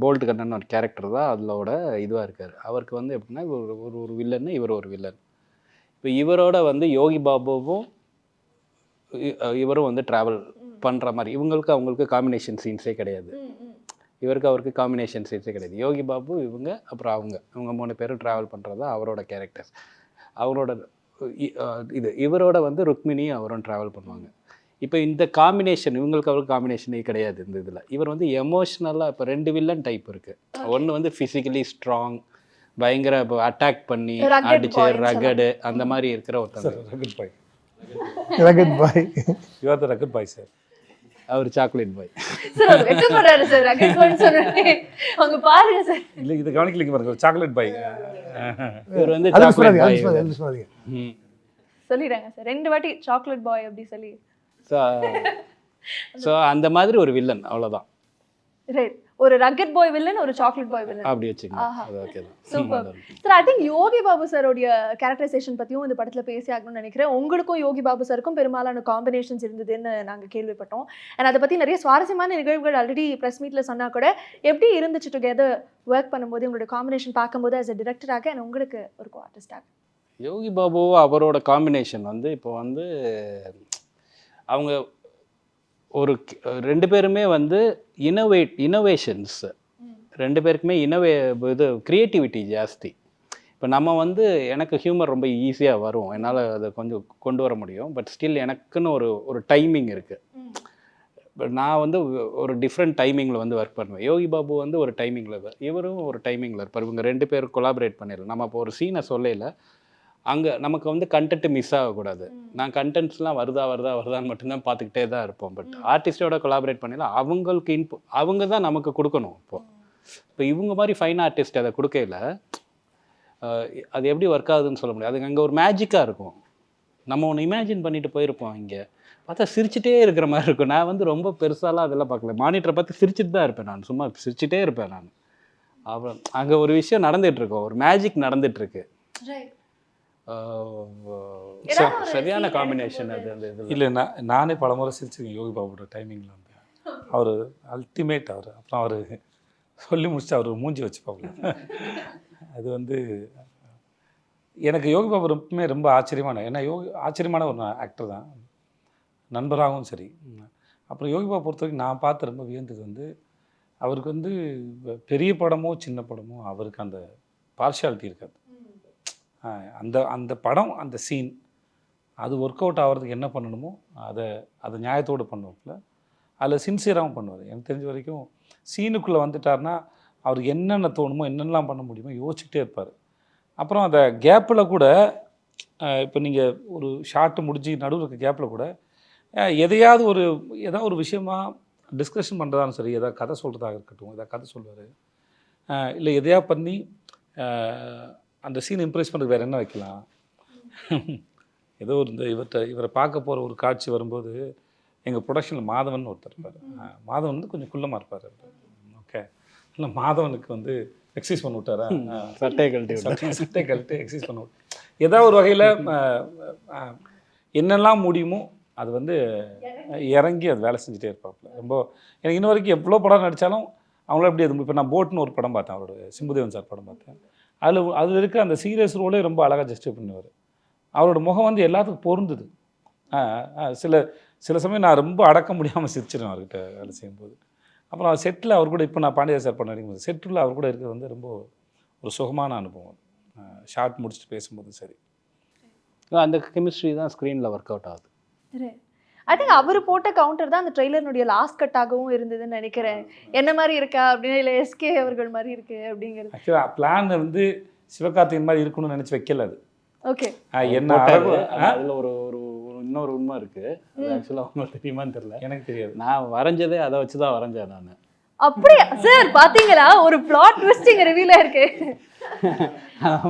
போல்ட் கண்ணன் ஒரு கேரக்டர் தான் அதோட இதுவாக இருக்கார். அவருக்கு வந்து எப்படின்னா ஒரு வில்லன்னு, இவர் ஒரு வில்லன். இப்போ இவரோட வந்து யோகி பாபுவும் இவரும் வந்து ட்ராவல் பண்ணுற மாதிரி, அவங்களுக்கு காம்பினேஷன் சீன்ஸே கிடையாது. அவருக்கு காம்பினேஷன் சீன்ஸே கிடையாது. யோகி பாபு, அப்புறம் அவங்க 3 பேரும் ட்ராவல் பண்ணுறது தான் அவரோட கேரக்டர்ஸ். அவரோட இவரோட வந்து ருக்மிணியும் அவரும் ட்ராவல் பண்ணுவாங்க. இப்போ இந்த காம்பினேஷன் அவருக்கு காம்பினேஷனே கிடையாது இந்த இதில். இவர் வந்து எமோஷ்னலாக இப்போ 2 வில்லன் டைப் இருக்குது. ஒன்று வந்து ஃபிசிக்கலி ஸ்ட்ராங், பயங்கர அட்டாக் பண்ணி அடிச்சு ரகடு அந்த மாதிரி இருக்கிற ஒருத்தர். Rugged boy. Rugged boy. You are the rugged boy sir. அவர் சாக்லேட் பாய். சார் வெக்கப்படுறாரு சார், ரகட் பாய்னு சொன்னே. அவங்க பாருங்க சார். இல்லை, இது கவனிக்கலைங்க பாருங்க, சாக்லேட் பாய். இவர் வந்து சாக்லேட் பாய் சொல்லிடுறாங்க சார் 2 வாட்டி சாக்லேட் பாய் அப்படி சொல்லி. ஸோ அந்த மாதிரி ஒரு வில்லன், அவ்வளோதான். ரைட், ஒரு ரகட் பாய் வில்லன், ஒரு சாக்லேட் பாய் வில்லன் அப்படி வச்சுக்கோங்க. அது ஓகே தான். Super sir. I think Yogi Babu சாரோடைய கேரக்டரைசேஷன் பற்றியும் இந்த படத்தில் பேசி ஆகணும்னு நினைக்கிறேன். உங்களுக்கும் யோகி பாபு சாருக்கும் பெரும்பாலான காம்பினேஷன்ஸ் இருந்ததுன்னு நாங்கள் கேள்விப்பட்டோம். அண்ட் அதை பற்றி நிறைய சுவாரஸ்யமான நிகழ்வுகள் ஆல்ரெடி ப்ரெஸ் மீட்டில் சொன்னால் கூட எப்படி இருந்துச்சு டுகெதர் ஒர்க் பண்ணும்போது, உங்களுடைய காம்பினேஷன் பார்க்கும்போது ஆஸ் அ டிரெக்டராக அண்ட் உங்களுக்கு ஒரு ஆர்டிஸ்டாக? யோகி பாபு அவரோட காம்பினேஷன் வந்து இப்போ வந்து அவங்க ஒரு 2 பேருமே வந்து இனோவேஷன்ஸ், 2 பேருக்குமே க்ரியேட்டிவிட்டி ஜாஸ்தி. இப்போ நம்ம வந்து எனக்கு ஹியூமர் ரொம்ப ஈஸியாக வரும், என்னால் அதை கொஞ்சம் கொண்டு வர முடியும். பட் ஸ்டில் எனக்குன்னு ஒரு டைமிங் இருக்குது. பட் நான் வந்து ஒரு டிஃப்ரெண்ட் டைமிங்கில் வந்து ஒர்க் பண்ணுவேன். யோகி பாபு வந்து ஒரு டைமிங்கில், இவரும் ஒரு டைமிங்கில் இருப்பார். இவங்க 2 பேரும் கொலாபரேட் பண்ணிடலாம். நம்ம இப்போ ஒரு சீனை சொல்லல, அங்கே நமக்கு வந்து கண்டென்ட் மிஸ் ஆகக்கூடாது. நான் கண்டென்ட்ஸ்லாம் வருதான்னு மட்டும்தான் பார்த்துக்கிட்டே தான் இருப்போம். பட் ஆர்டிஸ்டோட கொலாபரேட் பண்ணல, அவங்களுக்கு அவங்க தான் நமக்கு கொடுக்கணும். இப்போ இவங்க மாதிரி ஃபைன் ஆர்டிஸ்ட் அதை கொடுக்கல, அது எப்படி ஒர்க் ஆகுதுன்னு சொல்ல முடியாது. அது அங்கே ஒரு மேஜிக்காக இருக்கும். நம்ம ஒன்று இமேஜின் பண்ணிட்டு போயிருப்போம், இங்கே பார்த்தா சிரிச்சிட்டே இருக்கிற மாதிரி இருக்கும். நான் வந்து ரொம்ப பெருசாலாம் அதெல்லாம் பார்க்கல, மானிட்டரை பார்த்து சிரிச்சிட்டு தான் இருப்பேன். நான் சும்மா சிரிச்சிட்டே இருப்பேன் நான். அப்புறம் அங்கே ஒரு விஷயம் நடந்துகிட்ருக்கோம், ஒரு மேஜிக் நடந்துகிட்ருக்கு. சரியான காம்பினேஷன் அது. அந்த இது இல்லை, நானே பல முறை சிரிச்சிருக்கேன் யோகி பாபுவோட டைமிங்கில். வந்து அவர் அல்டிமேட். அப்புறம் அவர் சொல்லி முடிச்சு அவர் மூஞ்சி வச்சுப்பாங்க. அது வந்து எனக்கு யோகி பாபு ரொம்ப ஆச்சரியமான, ஏன்னா ஆச்சரியமான ஒரு ஆக்டர் தான், நண்பராகவும் சரி. அப்புறம் யோகி பாபு பொறுத்த வரைக்கும் நான் பார்த்து ரொம்ப வியந்தது வந்து, அவருக்கு வந்து பெரிய படமோ சின்ன படமோ அவருக்கு அந்த பார்ஷியாலிட்டி இருக்காது. அந்த படம், அந்த சீன் அது ஒர்க் அவுட் ஆகிறதுக்கு என்ன பண்ணணுமோ அதை நியாயத்தோடு பண்ணுவாப்புல. அதில் சின்சியராகவும் பண்ணுவார். எனக்கு தெரிஞ்ச வரைக்கும் சீனுக்குள்ளே வந்துட்டார்னா அவருக்கு என்னென்ன தோணுமோ, என்னென்னலாம் பண்ண முடியுமோ யோசிச்சுட்டே இருப்பார். அப்புறம் அந்த கேப்பில் கூட இப்போ நீங்கள் ஒரு ஷார்ட்டு முடிஞ்சு நடுவில் இருக்க கேப்பில் கூட ஏதாவது ஒரு விஷயமா டிஸ்கஷன் பண்ணுறதாலும் சரி, ஏதாவது கதை சொல்கிறதாக இருக்கட்டும், ஏதாவது கதை சொல்லுவார், இல்லை எதையா பண்ணி அந்த சீன் இம்ப்ரெஸ் பண்ணுறதுக்கு வேறு என்ன வைக்கலாம். ஏதோ ஒரு இவரை பார்க்க போகிற ஒரு காட்சி வரும்போது எங்கள் ப்ரொடக்ஷனில் மாதவன் ஒருத்தர் இருப்பார். மாதவன் வந்து கொஞ்சம் குள்ளமாக இருப்பார். ஓகே, இல்லை மாதவனுக்கு வந்து எக்ஸசைஸ் பண்ணி விட்டாரா, சட்டை கழட்டி எக்ஸசைஸ் பண்ண விட்டு ஏதாவது ஒரு வகையில் என்னெல்லாம் முடியுமோ அது வந்து இறங்கி அது வேலை செஞ்சுட்டே இருப்பாப்புல. ரொம்ப எனக்கு இன்ன வரைக்கும் எவ்வளோ படம் நடித்தாலும் அவங்கள எப்படி அது. இப்போ நான் போட்னு ஒரு படம் பார்த்தேன், அவரோட சிம்புதேவன் சார் படம் பார்த்தேன். அதில் இருக்க அந்த சீரியஸ் ரோலே ரொம்ப அழகாக ஜஸ்டிஃபை பண்ணுவார். அவரோட முகம் வந்து எல்லாத்துக்கும் பொருந்துது. சில சமயம் நான் ரொம்ப அடக்க முடியாமல் சிரிச்சிடுவேன் அவர்கிட்ட வேலை செய்யும்போது. அப்புறம் அவர் செட்டில் அவர் கூட இப்போ நான் பாண்டியா சார் பண்ண வரைக்கும் செட்டில் அவர் கூட இருக்கிறது வந்து ரொம்ப ஒரு சுகமான அனுபவம். ஷார்ட் முடிச்சுட்டு பேசும்போது சரி, அந்த கெமிஸ்ட்ரி தான் ஸ்க்ரீனில் ஒர்க் அவுட் ஆகுது. ஐ திங்க் அவர் போட்ட கவுண்டர் தான் அந்த ட்ரெய்லர்னுடைய லாஸ்ட் கட்டாகவும் இருந்ததுன்னு நினைக்கிறேன். என்ன மாதிரி இருக்கா அப்படின்னு, இல்லை எஸ்கே அவர்கள் மாதிரி இருக்கு அப்படிங்கிறது. ஆக்சுவலாக பிளான் வந்து சிவகார்த்திகேயன் மாதிரி இருக்கணும்னு நினச்சி வைக்கல அது. ஓகே, என்ன அதில் ஒரு இன்னொரு உண்மை இருக்குது. அது ஆக்சுவலாக உங்களுக்கு தெரியுமான்னு தெரியல, எனக்கு தெரியாது. நான் வரைஞ்சதே அதை வச்சு தான் வரைஞ்சேன் நான். அப்படியா சார்? பாத்தீங்களா, ஒரு பிளாட் ட்விஸ்டிங் ரிவீல் இருக்கு.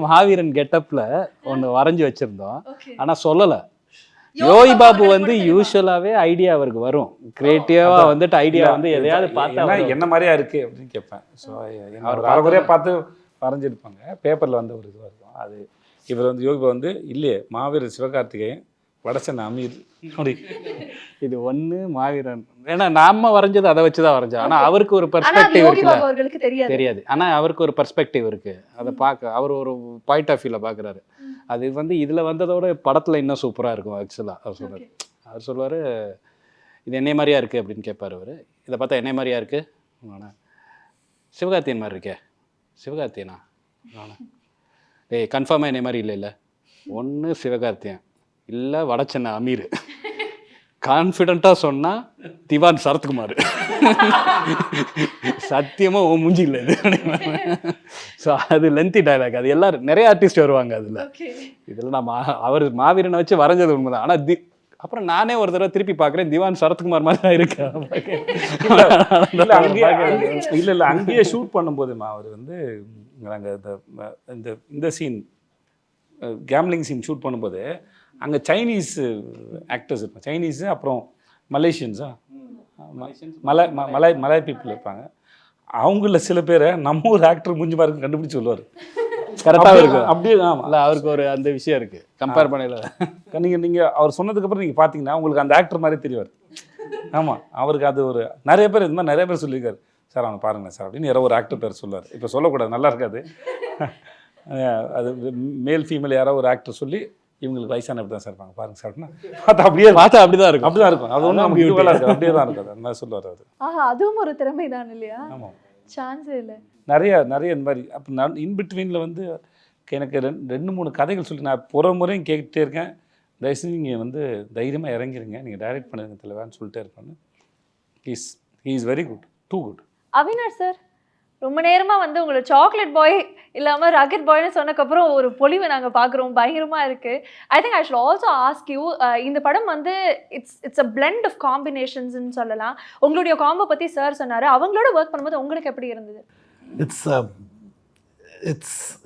மாவீரன் கெட்டப்ல ஒன்று வரைஞ்சி வச்சிருந்தோம், ஆனால் சொல்லலை. யோகி பாபு வந்து யூஸ்வலாகவே ஐடியா அவருக்கு வரும், கிரியேட்டிவாக வந்துட்டு ஐடியா வந்து எதையாவது பார்த்தா என்ன மாதிரியா இருக்குது அப்படின்னு கேட்பேன். ஸோ அவர் வரகுறையாக பார்த்து வரைஞ்சிருப்பாங்க. பேப்பரில் வந்து ஒரு இதுவாக இருக்கும். அது இவர் வந்து யோகி பாபு வந்து இல்லையே மாவீரன் சிவகார்த்திகேயன் வடசன் அமீர் அப்படி. இது ஒன்று மாவீரன், ஏன்னா நாம வரைஞ்சது அதை வச்சு தான் வரைஞ்சோம். ஆனால் அவருக்கு ஒரு பெர்ஸ்பெக்டிவ் இருக்குல்ல, தெரியாது. ஆனால் அவருக்கு ஒரு பெர்ஸ்பெக்டிவ் இருக்குது, அதை பார்க்க அவர் ஒரு பாயிண்ட் ஆஃப் வியூவில் பார்க்குறாரு. அது வந்து இதில் வந்ததோட படத்தில் இன்னும் சூப்பராக இருக்கும். ஆக்சுவலாக அவர் சொல்லுவார் இது என்னை மாதிரியா இருக்குது அப்படின்னு கேட்பார் அவர். இதை பார்த்தா என்னை மாதிரியா இருக்குது, ஆனால் சிவகார்த்தியன் மாதிரி இருக்கே. சிவகார்த்தியனா? டேய் கன்ஃபார்மாக என்னை மாதிரி இல்லை ஒன்று சிவகார்த்தியன் இல்லை வடச்சென்னை அமீர். கான்ஃபிடென்ட்டாக சொன்னால் திவான் சரத்குமார். சத்தியமாக ஓ மூஞ்சி இல்லை இது. ஸோ அது லென்த்தி டைலாக். அது எல்லாரும் நிறைய ஆர்டிஸ்ட் வருவாங்க அதில். இதில் நான் அவர் மாவீரனை வச்சு வரைஞ்சது உண்மைதான். ஆனால் அப்புறம் நானே ஒரு தடவை திருப்பி பார்க்குறேன், திவான் சரத்குமார் மாதிரி தான் இருக்கேன். இல்லை அங்கேயே ஷூட் பண்ணும்போதுமா அவர் வந்து நாங்கள் இந்த சீன் கேம்லிங் சீன் ஷூட் பண்ணும்போது அங்கே சைனீஸ் ஆக்டர்ஸ் இருப்பாங்க. சைனீஸு அப்புறம் மலேசியன்ஸா மலாய் பீப்புள் இருப்பாங்க. அவங்கள சில பேரை நம்ம ஒரு ஆக்டர் மூஞ்சி மாதிரி கண்டுபிடிச்சி சொல்லுவார். கரெக்டாக இருக்கு அப்படியே. ஆமாம், இல்லை அவருக்கு ஒரு அந்த விஷயம் இருக்குது கம்பேர் பண்ணல. நீங்கள் அவர் சொன்னதுக்கப்புறம் நீங்கள் பார்த்தீங்கன்னா உங்களுக்கு அந்த ஆக்டர் மாதிரி தெரிவார். ஆமாம், அவருக்கு அது ஒரு நிறைய பேர் இது மாதிரி நிறைய பேர் சொல்லியிருக்காரு, சார் அவனை பாருங்களேன் சார் அப்படின்னு யாரோ ஒரு ஆக்டர் பேர் சொல்லுவார். இப்போ சொல்லக்கூடாது, நல்லா இருக்காது. அது மேல் ஃபீமேல் யாரோ ஒரு ஆக்டர் சொல்லி இவங்களுக்கு வயசான அப்படி தான் சார் இருப்பாங்க பாருங்க சார் அப்படின்னா பார்த்தா அப்படி தான் இருக்கும். அப்படி தான் இருக்கும். அது ஒன்றும் நமக்கு யூஸ்வலாக இருக்காது, அப்படியே தான் இருக்காது. அந்த மாதிரி சொல்லுவார் அவர். அதுவும் ஒரு திறமை தான் இல்லையா? ஆமாம், சான்ஸே இல்லை. நிறைய இந்த மாதிரி. அப்போ நான் இன்பிட்வீனில் வந்து எனக்கு 2-3 கதைகள் சொல்லி நான் ஒரு முறையும் கேட்டுகிட்டே இருக்கேன். தயவுசெய்து நீங்கள் வந்து தைரியமாக இறங்கிருங்க, நீங்கள் டைரக்ட் பண்ணுங்க தலைவான்னு சொல்லிட்டே இருப்பாங்க. He is very good, too good. Avinash sir ரொம்ப நேரமாக வந்து உங்களை சாக்லேட் பாய் இல்லாமல் ராக்கெட் பாய்னு சொன்னக்கப்புறம் ஒரு பொலிவு நாங்கள் பார்க்குறோம், பயங்கரமாக இருக்குது. ஐ think I should also ask you, இந்த படம் வந்து இட்ஸ் அ பிளெண்ட் ஆஃப் காம்பினேஷன்ஸ்ன்னு சொல்லலாம். உங்களுடைய காம்போ பற்றி சார் சொன்னார், அவங்களோட ஒர்க் பண்ணும்போது உங்களுக்கு எப்படி இருந்தது?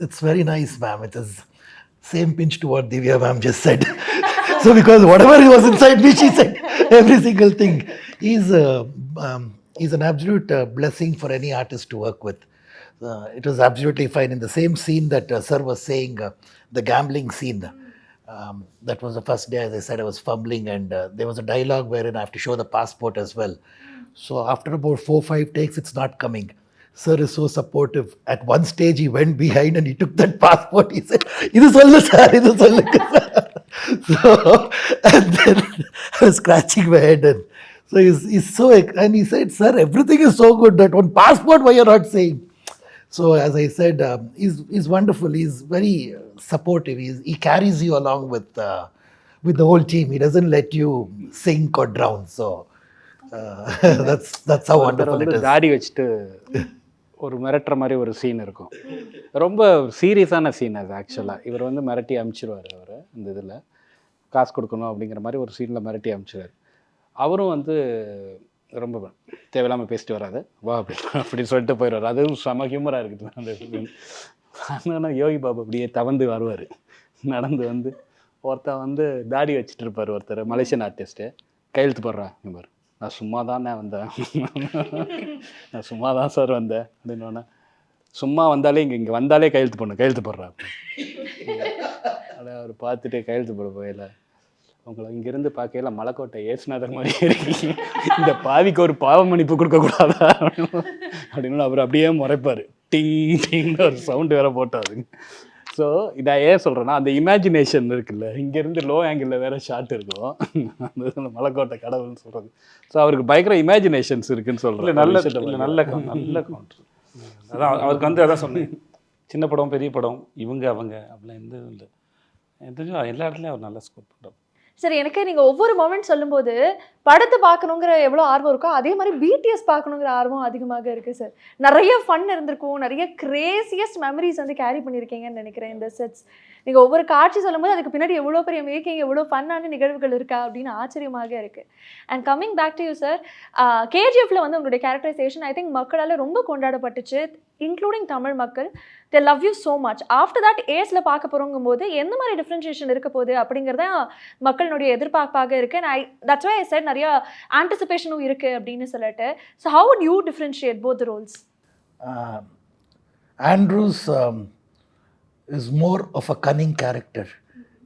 It's very nice, ma'am. It is same pinch to what Divya ma'am just said. So because whatever was inside me, she said every single thing. He's an absolute blessing for any artist to work with. It was absolutely fine. In the same scene that sir was saying, the gambling scene, that was the first day, as I said, I was fumbling, and there was a dialogue wherein I have to show the passport as well. So after about 4-5 takes, it's not coming. Sir is so supportive. At one stage, he went behind and he took that passport. He said, "Idu sollu sir, idu sollu sir." So, and then I was scratching my head, and so he's so, and he said, "Sir, everything is so good. That one passport, why you're not saying?" So as I said, he's wonderful. He's very supportive. He carries you along with the whole team. He doesn't let you sink or drown. So that's how wonderful it is. தாடி வச்சுட்டு ஒரு மிரட்டுற மாதிரி ஒரு சீன் இருக்கும். ரொம்ப சீரியஸான சீன் அது ஆக்சுவலாக. இவர் வந்து மிரட்டி அனுப்பிச்சிடுவார் அவர் அந்த இதில். காசு கொடுக்கணும் அப்படிங்கிற மாதிரி ஒரு சீனில் மிரட்டி அனுப்பிச்சிடுவார். அவரும் வந்து ரொம்ப தேவையில்லாமல் பேசிட்டு வராது, வா அப்படின்னு சொல்லிட்டு போயிடுவார். அதுவும் செம ஹியூமராக இருக்குது அந்த சீன். ஆனால் யோகி பாபு அப்படியே தவந்து வருவார், நடந்து வந்து ஒருத்தர் வந்து தாடி வச்சுட்டு இருப்பார், ஒருத்தர் மலேசியன் ஆர்டிஸ்ட்டு. கையெழுத்து போடுறான் இவர், நான் சும்மா தானே வந்தேன், நான் சும்மா தான் சார் வந்தேன் அப்படின்னு. சும்மா வந்தாலே இங்கே வந்தாலே கையெழுத்து போடுறான். அதை அவர் பார்த்துட்டு கையெழுத்து போட போயில, உங்களை இங்கேருந்து பார்க்கையில மலைக்கோட்டை ஏசுநாதர் மாதிரி இருக்கீங்க, இந்த பாவிக்கு ஒரு பாவ மன்னிப்பு கொடுக்கக்கூடாதா அப்படின்னு அவர் அப்படியே முறைப்பார். டிங் டிங்னு ஒரு சவுண்டு வேற போட்டாரு. ஸோ இதை ஏன் சொல்கிறேன்னா, அந்த இமேஜினேஷன் இருக்குல்ல, இங்கேருந்து லோ ஆங்கிளில் வேறு ஷாட் இருக்கும், அந்த மலைக்கோட்டை கடவுள்னு சொல்கிறது. ஸோ அவருக்கு பயங்கர இமேஜினேஷன்ஸ் இருக்குன்னு சொல்கிறேன். நல்ல கவுண்டர். அதான் அவருக்கு வந்து அதான் சொன்னேன், சின்ன படம் பெரிய படம் இவங்க அவங்க அப்படிலாம் எந்த இல்லை, எல்லா இடத்துலையும் அவர் நல்லா ஸ்கோர் பண்ணுறார். சரி, எனக்கு நீங்கள் ஒவ்வொரு மொமெண்ட் சொல்லும்போது படத்தை பார்க்கணுங்கிற எவ்வளோ ஆர்வம் இருக்கோ அதே மாதிரி பிடிஎஸ் பார்க்கணுங்கிற ஆர்வம் அதிகமாக இருக்குது சார். நிறைய ஃபன் இருந்திருக்கும், நிறைய கிரேசியஸ்ட் மெமரிஸ் வந்து கேரி பண்ணியிருக்கீங்கன்னு நினைக்கிறேன் இந்த செட்ஸ். நீங்கள் ஒவ்வொரு காட்சி சொல்லும்போது அதுக்கு பின்னாடி எவ்வளோ பெரிய மேக்கிங், எவ்வளோ ஃபன்னான நிகழ்வுகள் இருக்கா அப்படின்னு ஆச்சரியமாக இருக்குது. And coming back to you sir, கேஜிஎஃப்ல வந்து உங்களுடைய கேரக்டரைசேஷன் ஐ திங்க் மக்களால் ரொம்ப கொண்டாடப்பட்டுச்சு, இன்க்ளூடிங் தமிழ் மக்கள். They love you so much. After that ஏஸில் பார்க்க போகிறோங்கும் போது எந்த மாதிரி டிஃப்ரென்ஷியேஷன் இருக்க போகுது அப்படிங்கிறத மக்களுடைய எதிர்பார்ப்பாக இருக்குது. நான் தட்ஸ் வை ஐ செட் நிறைய ஆன்டிசிபேஷனும் இருக்குது அப்படின்னு சொல்லிட்டு. So how would you differentiate both roles? Andrews is more of a cunning character.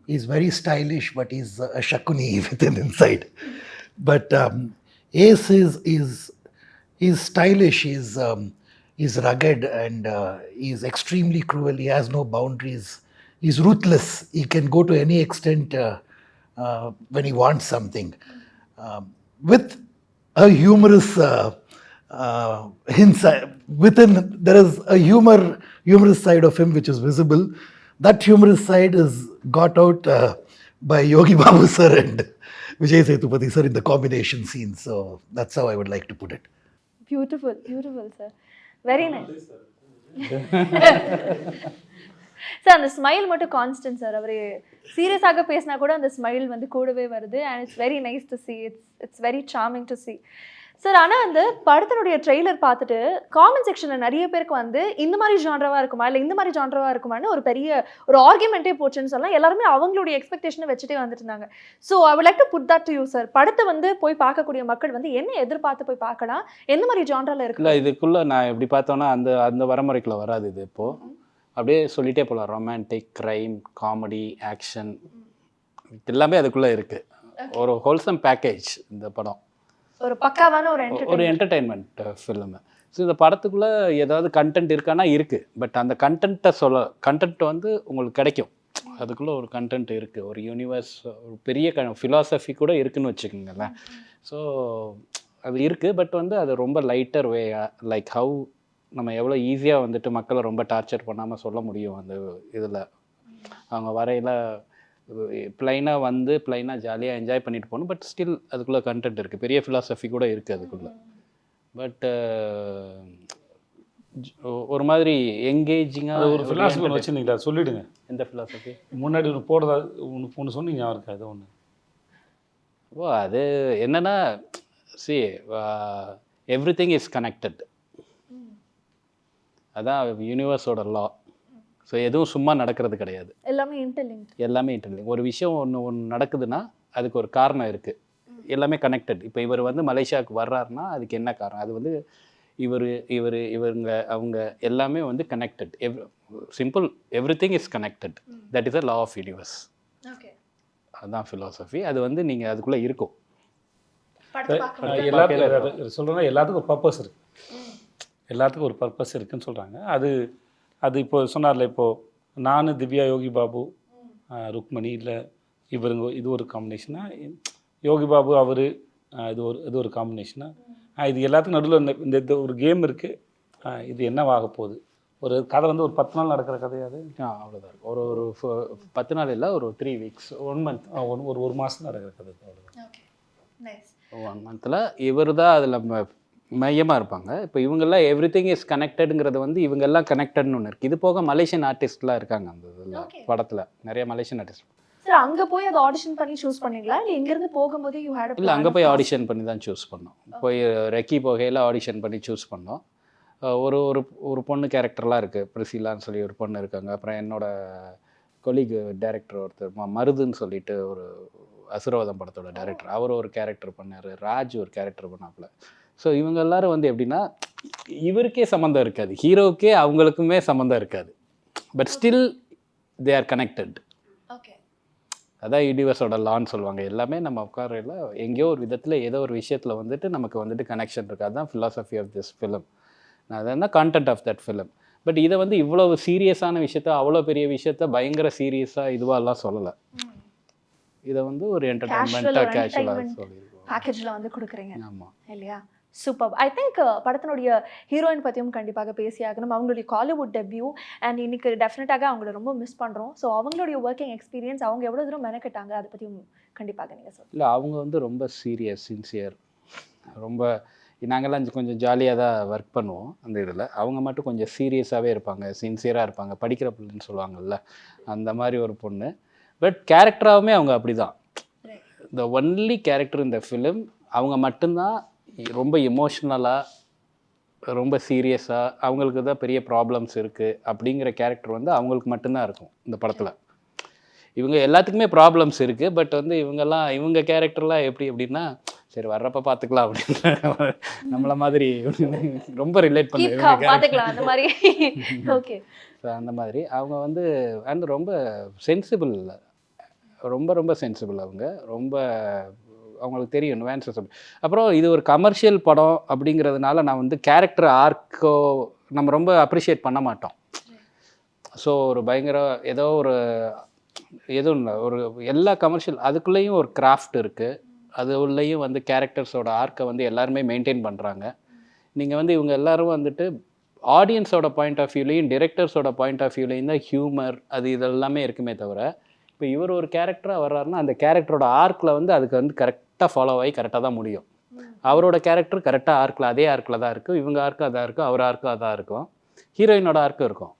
He's very stylish, but he's a shakuni within inside. But Ace is stylish. He's rugged and he's extremely cruel. He has no boundaries. He's ruthless. He can go to any extent when he wants something. With a humorous hints within, there is a humorous side of him which is visible. That humorous side is got out by Yogi Babu sir and Vijay Sethupathi sir in the combination scene. So that's how I would like to put it. Beautiful, beautiful sir. Very nice. Sir அந்த ஸ்மைல் மட்டும் கான்ஸ்டன்ட் சார். அவர் சீரியஸாக பேசினா கூட அந்த ஸ்மைல் வந்து கூடவே வருது. And it's very nice to see. It's very charming to see sir. ஆனால் அந்த படத்தினுடைய ட்ரெய்லர் பார்த்துட்டு காமெண்ட் செக்ஷனில் நிறைய பேருக்கு வந்து இந்த மாதிரி ஜான்ரவாக இருக்குமா இல்லை இந்த மாதிரி ஜான்ரவாக இருக்குமான்னு ஒரு பெரிய ஒரு ஆர்குமெண்ட்டே போச்சுன்னு சொல்லலாம். எல்லாருமே அவங்களுடைய எக்ஸ்பெக்டேஷனை வச்சுட்டே வந்துட்டு இருந்தாங்க. So I would like to put that to you sir. படத்தை வந்து போய் பார்க்கக்கூடிய மக்கள் வந்து என்ன எதிர்பார்த்து போய் பார்க்கலாம், எந்த மாதிரி ஜான்ரால இருக்கு? இல்லை, இதுக்குள்ளே நான் எப்படி பார்த்தோன்னா அந்த வரமுறைக்குள்ளே வராது. இது இப்போது அப்படியே சொல்லிகிட்டே போகலாம். ரொமான்டிக், க்ரைம், காமெடி, ஆக்ஷன் எல்லாமே அதுக்குள்ளே இருக்குது. ஒரு ஹோல்சம் பேக்கேஜ் இந்த படம். ஒரு பக்காவான ஒரு என்டர்டெயின்மெண்ட் ஃபிலிமு. ஸோ இந்த படத்துக்குள்ளே ஏதாவது கண்டென்ட் இருக்கானா இருக்குது. பட் அந்த கண்டென்ட் வந்து உங்களுக்கு கிடைக்கும். அதுக்குள்ளே ஒரு கண்டென்ட் இருக்குது, ஒரு யூனிவர்ஸ், ஒரு பெரிய ஃபிலாசபி கூட இருக்குதுன்னு வச்சுக்கோங்களேன். ஸோ அது இருக்குது. பட் வந்து அது ரொம்ப லைட்டர் வே, லைக் ஹவு நம்ம எவ்வளோ ஈஸியாக வந்துட்டு மக்களை ரொம்ப டார்ச்சர் பண்ணாமல் சொல்ல முடியும். அந்த இதில் அவங்க வரையில் ப்ளைனாக வந்து ப்ளைனாக ஜாலியாக என்ஜாய் பண்ணிட்டு போகணும். பட் ஸ்டில் அதுக்குள்ளே கண்டென்ட் இருக்குது, பெரிய ஃபிலாசபி கூட இருக்குது அதுக்குள்ளே. பட் ஒரு மாதிரி எங்கேஜிங்காக ஒரு ஃபிலாசபி வச்சுருந்தீங்களா, சொல்லிவிடுங்க. எந்த ஃபிலாசபி? முன்னாடி ஒன்று போடுறதா ஒன்று சொன்னீங்க, அவருக்கு அது ஒன்று. ஓ, அது என்னென்னா, சி எவ்ரிதிங் இஸ் கனெக்டட். அதான் யூனிவர்ஸோட லா. ஸோ எதுவும் சும்மா நடக்கிறது கிடையாது, எல்லாமே இன்டர்லிங்க். ஒரு விஷயம் ஒன்று நடக்குதுன்னா அதுக்கு ஒரு காரணம் இருக்குது, எல்லாமே கனெக்டட். இப்போ இவர் வந்து மலேசியாவுக்கு வர்றாருன்னா அதுக்கு என்ன காரணம்? அது வந்து இவங்க அவங்க எல்லாமே வந்து connected. Simple, everything is connected. That is a law of universe. அதுதான் ஃபிலாசபி. அது வந்து நீங்கள் அதுக்குள்ளே இருக்கும். எல்லாத்துக்கும் சொல்கிறேன்னா எல்லாத்துக்கும் ஒரு பர்பஸ் இருக்குது. எல்லாத்துக்கும் ஒரு பர்பஸ் இருக்குதுன்னு சொல்கிறாங்க. அது இப்போ சொன்னார்ல, இப்போது நான், திவ்யா, யோகி பாபு, ருக்மணி, இல்லை இவருங்க, இது ஒரு காம்பினேஷனாக, யோகி பாபு அவர், இது ஒரு காம்பினேஷனாக, இது எல்லாத்துக்கும் நடுவில் இந்த ஒரு கேம் இருக்குது. இது என்னவாக போகுது? ஒரு கதை வந்து ஒரு 10 நாள் நடக்கிற கதையாது. அவ்வளோதான் இருக்கும். ஒரு 10 நாள் இல்லை, ஒரு 3 வீக்ஸ், 1 மந்த், ஒரு மாதம் நடக்கிற கதை. அவ்வளோதான். 1 மந்தில் இவர் தான் அதில் மையமாக இருப்பாங்க. இப்போ இவங்கெல்லாம் எவ்ரிதிங் இஸ் கனெக்டடுங்கிறது வந்து இவங்கெல்லாம் கனெக்டட்னு ஒன்று இருக்குது. இது போக மலேசியன் ஆர்டிஸ்ட்லாம் இருக்காங்க அந்த இதில் Okay. படத்தில் நிறைய மலேசியன் ஆர்டிஸ்ட். சார் அங்க போய் அதை ஆடிஷன் பண்ணி சூஸ் பண்ணீங்களா இல்லை இங்கிருந்து போகும்போது யூ ஹேட் இல்லை அங்கே போய் ஆடிஷன் பண்ணி தான் சூஸ் பண்ணோம். போய் ரெக்கி போகையில் ஆடிஷன் பண்ணி சூஸ் பண்ணோம். ஒரு ஒரு ஒரு பொண்ணு கேரக்டர்லாம் இருக்குது, பிரிசிலான்னு சொல்லி ஒரு பொண்ணு இருக்காங்க. அப்புறம் என்னோட கொலீக் டைரக்டர் ஒருத்தர் மருதுன்னு சொல்லிட்டு ஒரு அசுரவதம் படத்தோட டைரக்டர், அவர் ஒரு கேரக்டர் பண்ணார். ராஜ் ஒரு கேரக்டர் பண்ணாப்புல. ஸோ இவங்க எல்லாரும் வந்து எப்படின்னா இவருக்கே சம்மந்தம் இருக்காது, ஹீரோவுக்கே அவங்களுக்குமே சம்மந்தம் இருக்காது. But still they are connected. Okay. அதான் யூனிவர்ஸோட லான்னு சொல்லுவாங்க. எல்லாமே நம்ம உட்காரையில் எங்கேயோ ஒரு விதத்தில் ஏதோ ஒரு விஷயத்தில் வந்துட்டு நமக்கு வந்துட்டு கனெக்ஷன் இருக்குது. அதுதான் ஃபிலாசபி ஆஃப் திஸ் ஃபிலிம். அதுதான் content of that film. But இதை வந்து இவ்வளவு சீரியஸான விஷயத்த, அவ்வளோ பெரிய விஷயத்த பயங்கர சீரியஸாக இதுவாகலாம் சொல்லலை. இதை வந்து ஒரு என்டர்டைன்மெண்ட்டாக கேஷுவலாக சொல்லியிருக்கோம். பேக்கேஜில் வந்து கொடுக்குறீங்க ஆமாம். இல்லையா? சூப்பர். ஐ திங்க் படத்தினுடைய ஹீரோயின் பற்றியும் கண்டிப்பாக பேசியாகணும். அவங்களுடைய காலிவுட் டெபியூ அண்ட் இன்னைக்கு டெஃபினட்டாக அவங்கள ரொம்ப மிஸ் பண்ணுறோம். ஸோ அவங்களுடைய ஒர்க்கிங் எக்ஸ்பீரியன்ஸ், அவங்க எவ்வளோ தூரம் மெனக்கிட்டாங்க, அதை பற்றியும் கண்டிப்பாக நீங்கள் சொல்லுங்கள். இல்லை அவங்க வந்து ரொம்ப சீரியஸ், சின்சியர். ரொம்ப நாங்கள்லாம் கொஞ்சம் ஜாலியாக தான் ஒர்க் பண்ணுவோம் அந்த இதில். அவங்க மட்டும் கொஞ்சம் சீரியஸாகவே இருப்பாங்க, சின்சியராக இருப்பாங்க. படிக்கிற பிள்ளைன்னு சொல்லுவாங்கள்ல, அந்த மாதிரி ஒரு பொண்ணு. பட் கேரக்டராகவுமே அவங்க அப்படி தான். த ஒன்லி கேரக்டர் இந்த ஃபிலிம் அவங்க மட்டும்தான் ரொம்ப எமோஷ்னலாக, ரொம்ப சீரியஸாக, அவங்களுக்கு தான் பெரிய ப்ராப்ளம்ஸ் இருக்குது அப்படிங்கிற கேரக்டர் வந்து அவங்களுக்கு மட்டும்தான் இருக்கும் இந்த படத்தில். இவங்க எல்லாத்துக்குமே ப்ராப்ளம்ஸ் இருக்குது. பட் வந்து இவங்க கேரக்டர்லாம் எப்படி அப்படின்னா, சரி வர்றப்ப பார்த்துக்கலாம் அப்படின்னு நம்மளை மாதிரி ரொம்ப ரிலேட் பார்த்துக்கலாம் அந்த மாதிரி. ஓகே. ஸோ அந்த மாதிரி அவங்க வந்து அண்ட் ரொம்ப சென்சிபிள், ரொம்ப ரொம்ப சென்சிபிள். அவங்க ரொம்ப அவங்களுக்கு தெரியும் நுவான்சஸ். அப்புறம் இது ஒரு கமர்ஷியல் படம் அப்படிங்கிறதுனால நான் வந்து கேரக்டர் ஆர்க்கோ நம்ம ரொம்ப அப்ரிஷியேட் பண்ண மாட்டோம். ஸோ ஒரு பயங்கர ஏதோ ஒரு எதுவும் இல்லை, ஒரு எல்லா கமர்ஷியல் அதுக்குள்ளேயும் ஒரு கிராஃப்ட் இருக்குது. அது உள்ளேயும் வந்து கேரக்டர்ஸோட ஆர்க்கை வந்து எல்லாருமே மெயின்டைன் பண்ணுறாங்க. நீங்கள் வந்து இவங்க எல்லோரும் வந்துட்டு ஆடியன்ஸோட பாயிண்ட் ஆஃப் வியூலையும் டிரெக்டர்ஸோட பாயிண்ட் ஆஃப் வியூலையும் தான் ஹியூமர் அது இதெல்லாமே இருக்குமே தவிர, இப்போ இவர் ஒரு கேரக்டராக வர்றாருன்னா அந்த கேரக்டரோட ஆர்க்கில் வந்து அதுக்கு வந்து கரெக்டாக ஃபாலோ ஆகி கரெக்டாக தான் முடியும். அவரோட கேரக்டர் கரெக்டாக ஆர்க்கில் அதே ஆர்க்கில் தான் இருக்கும். இவங்க ஆர்க்கும் அதாக இருக்கும், அவர் ஆர்க்கும் அதாக இருக்கும், ஹீரோயினோட ஆர்க்கும் இருக்கும்.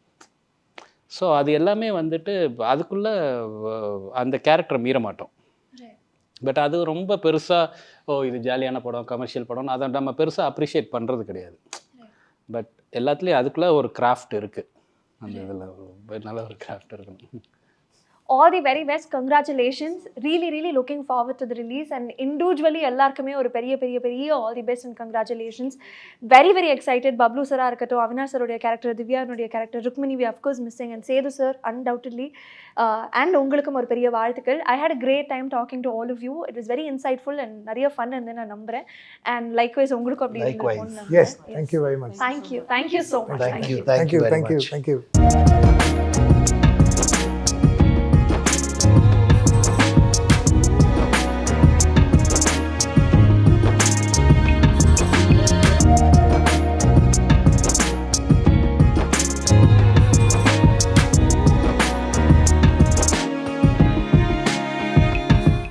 ஸோ அது எல்லாமே வந்துட்டு அதுக்குள்ளே அந்த கேரக்டரை மீற மாட்டோம். பட் அது ரொம்ப பெருசாக இது ஜாலியான படம், கமர்ஷியல் படம், அதை நம்ம பெருசாக அப்ரிஷியேட் பண்ணுறது கிடையாது. பட் எல்லாத்துலேயும் அதுக்குள்ளே ஒரு கிராஃப்ட் இருக்குது. அந்த இதில் நல்ல ஒரு கிராஃப்ட் இருக்கணும். All the very best, congratulations. Really looking forward to the release and individually எல்லாருக்குமே ஒரு பெரிய all the best and congratulations. Very excited. Bablu sir இருக்கட்டும், அவினாஷ் சருடைய கேரக்டர், திவ்யானுடைய character, Rukmini we of course missing and Sethu sir undoubtedly and உங்களுக்கும் ஒரு பெரிய வாழ்த்துக்கள். I had a great time talking to all of you. It was very insightful and நிறைய fun and நான் நம்புறேன். And likewise உங்களுக்கும் அப்படி இருக்கும். Yes, thank you very much. Thank you so much. Thank you very much. Thank you.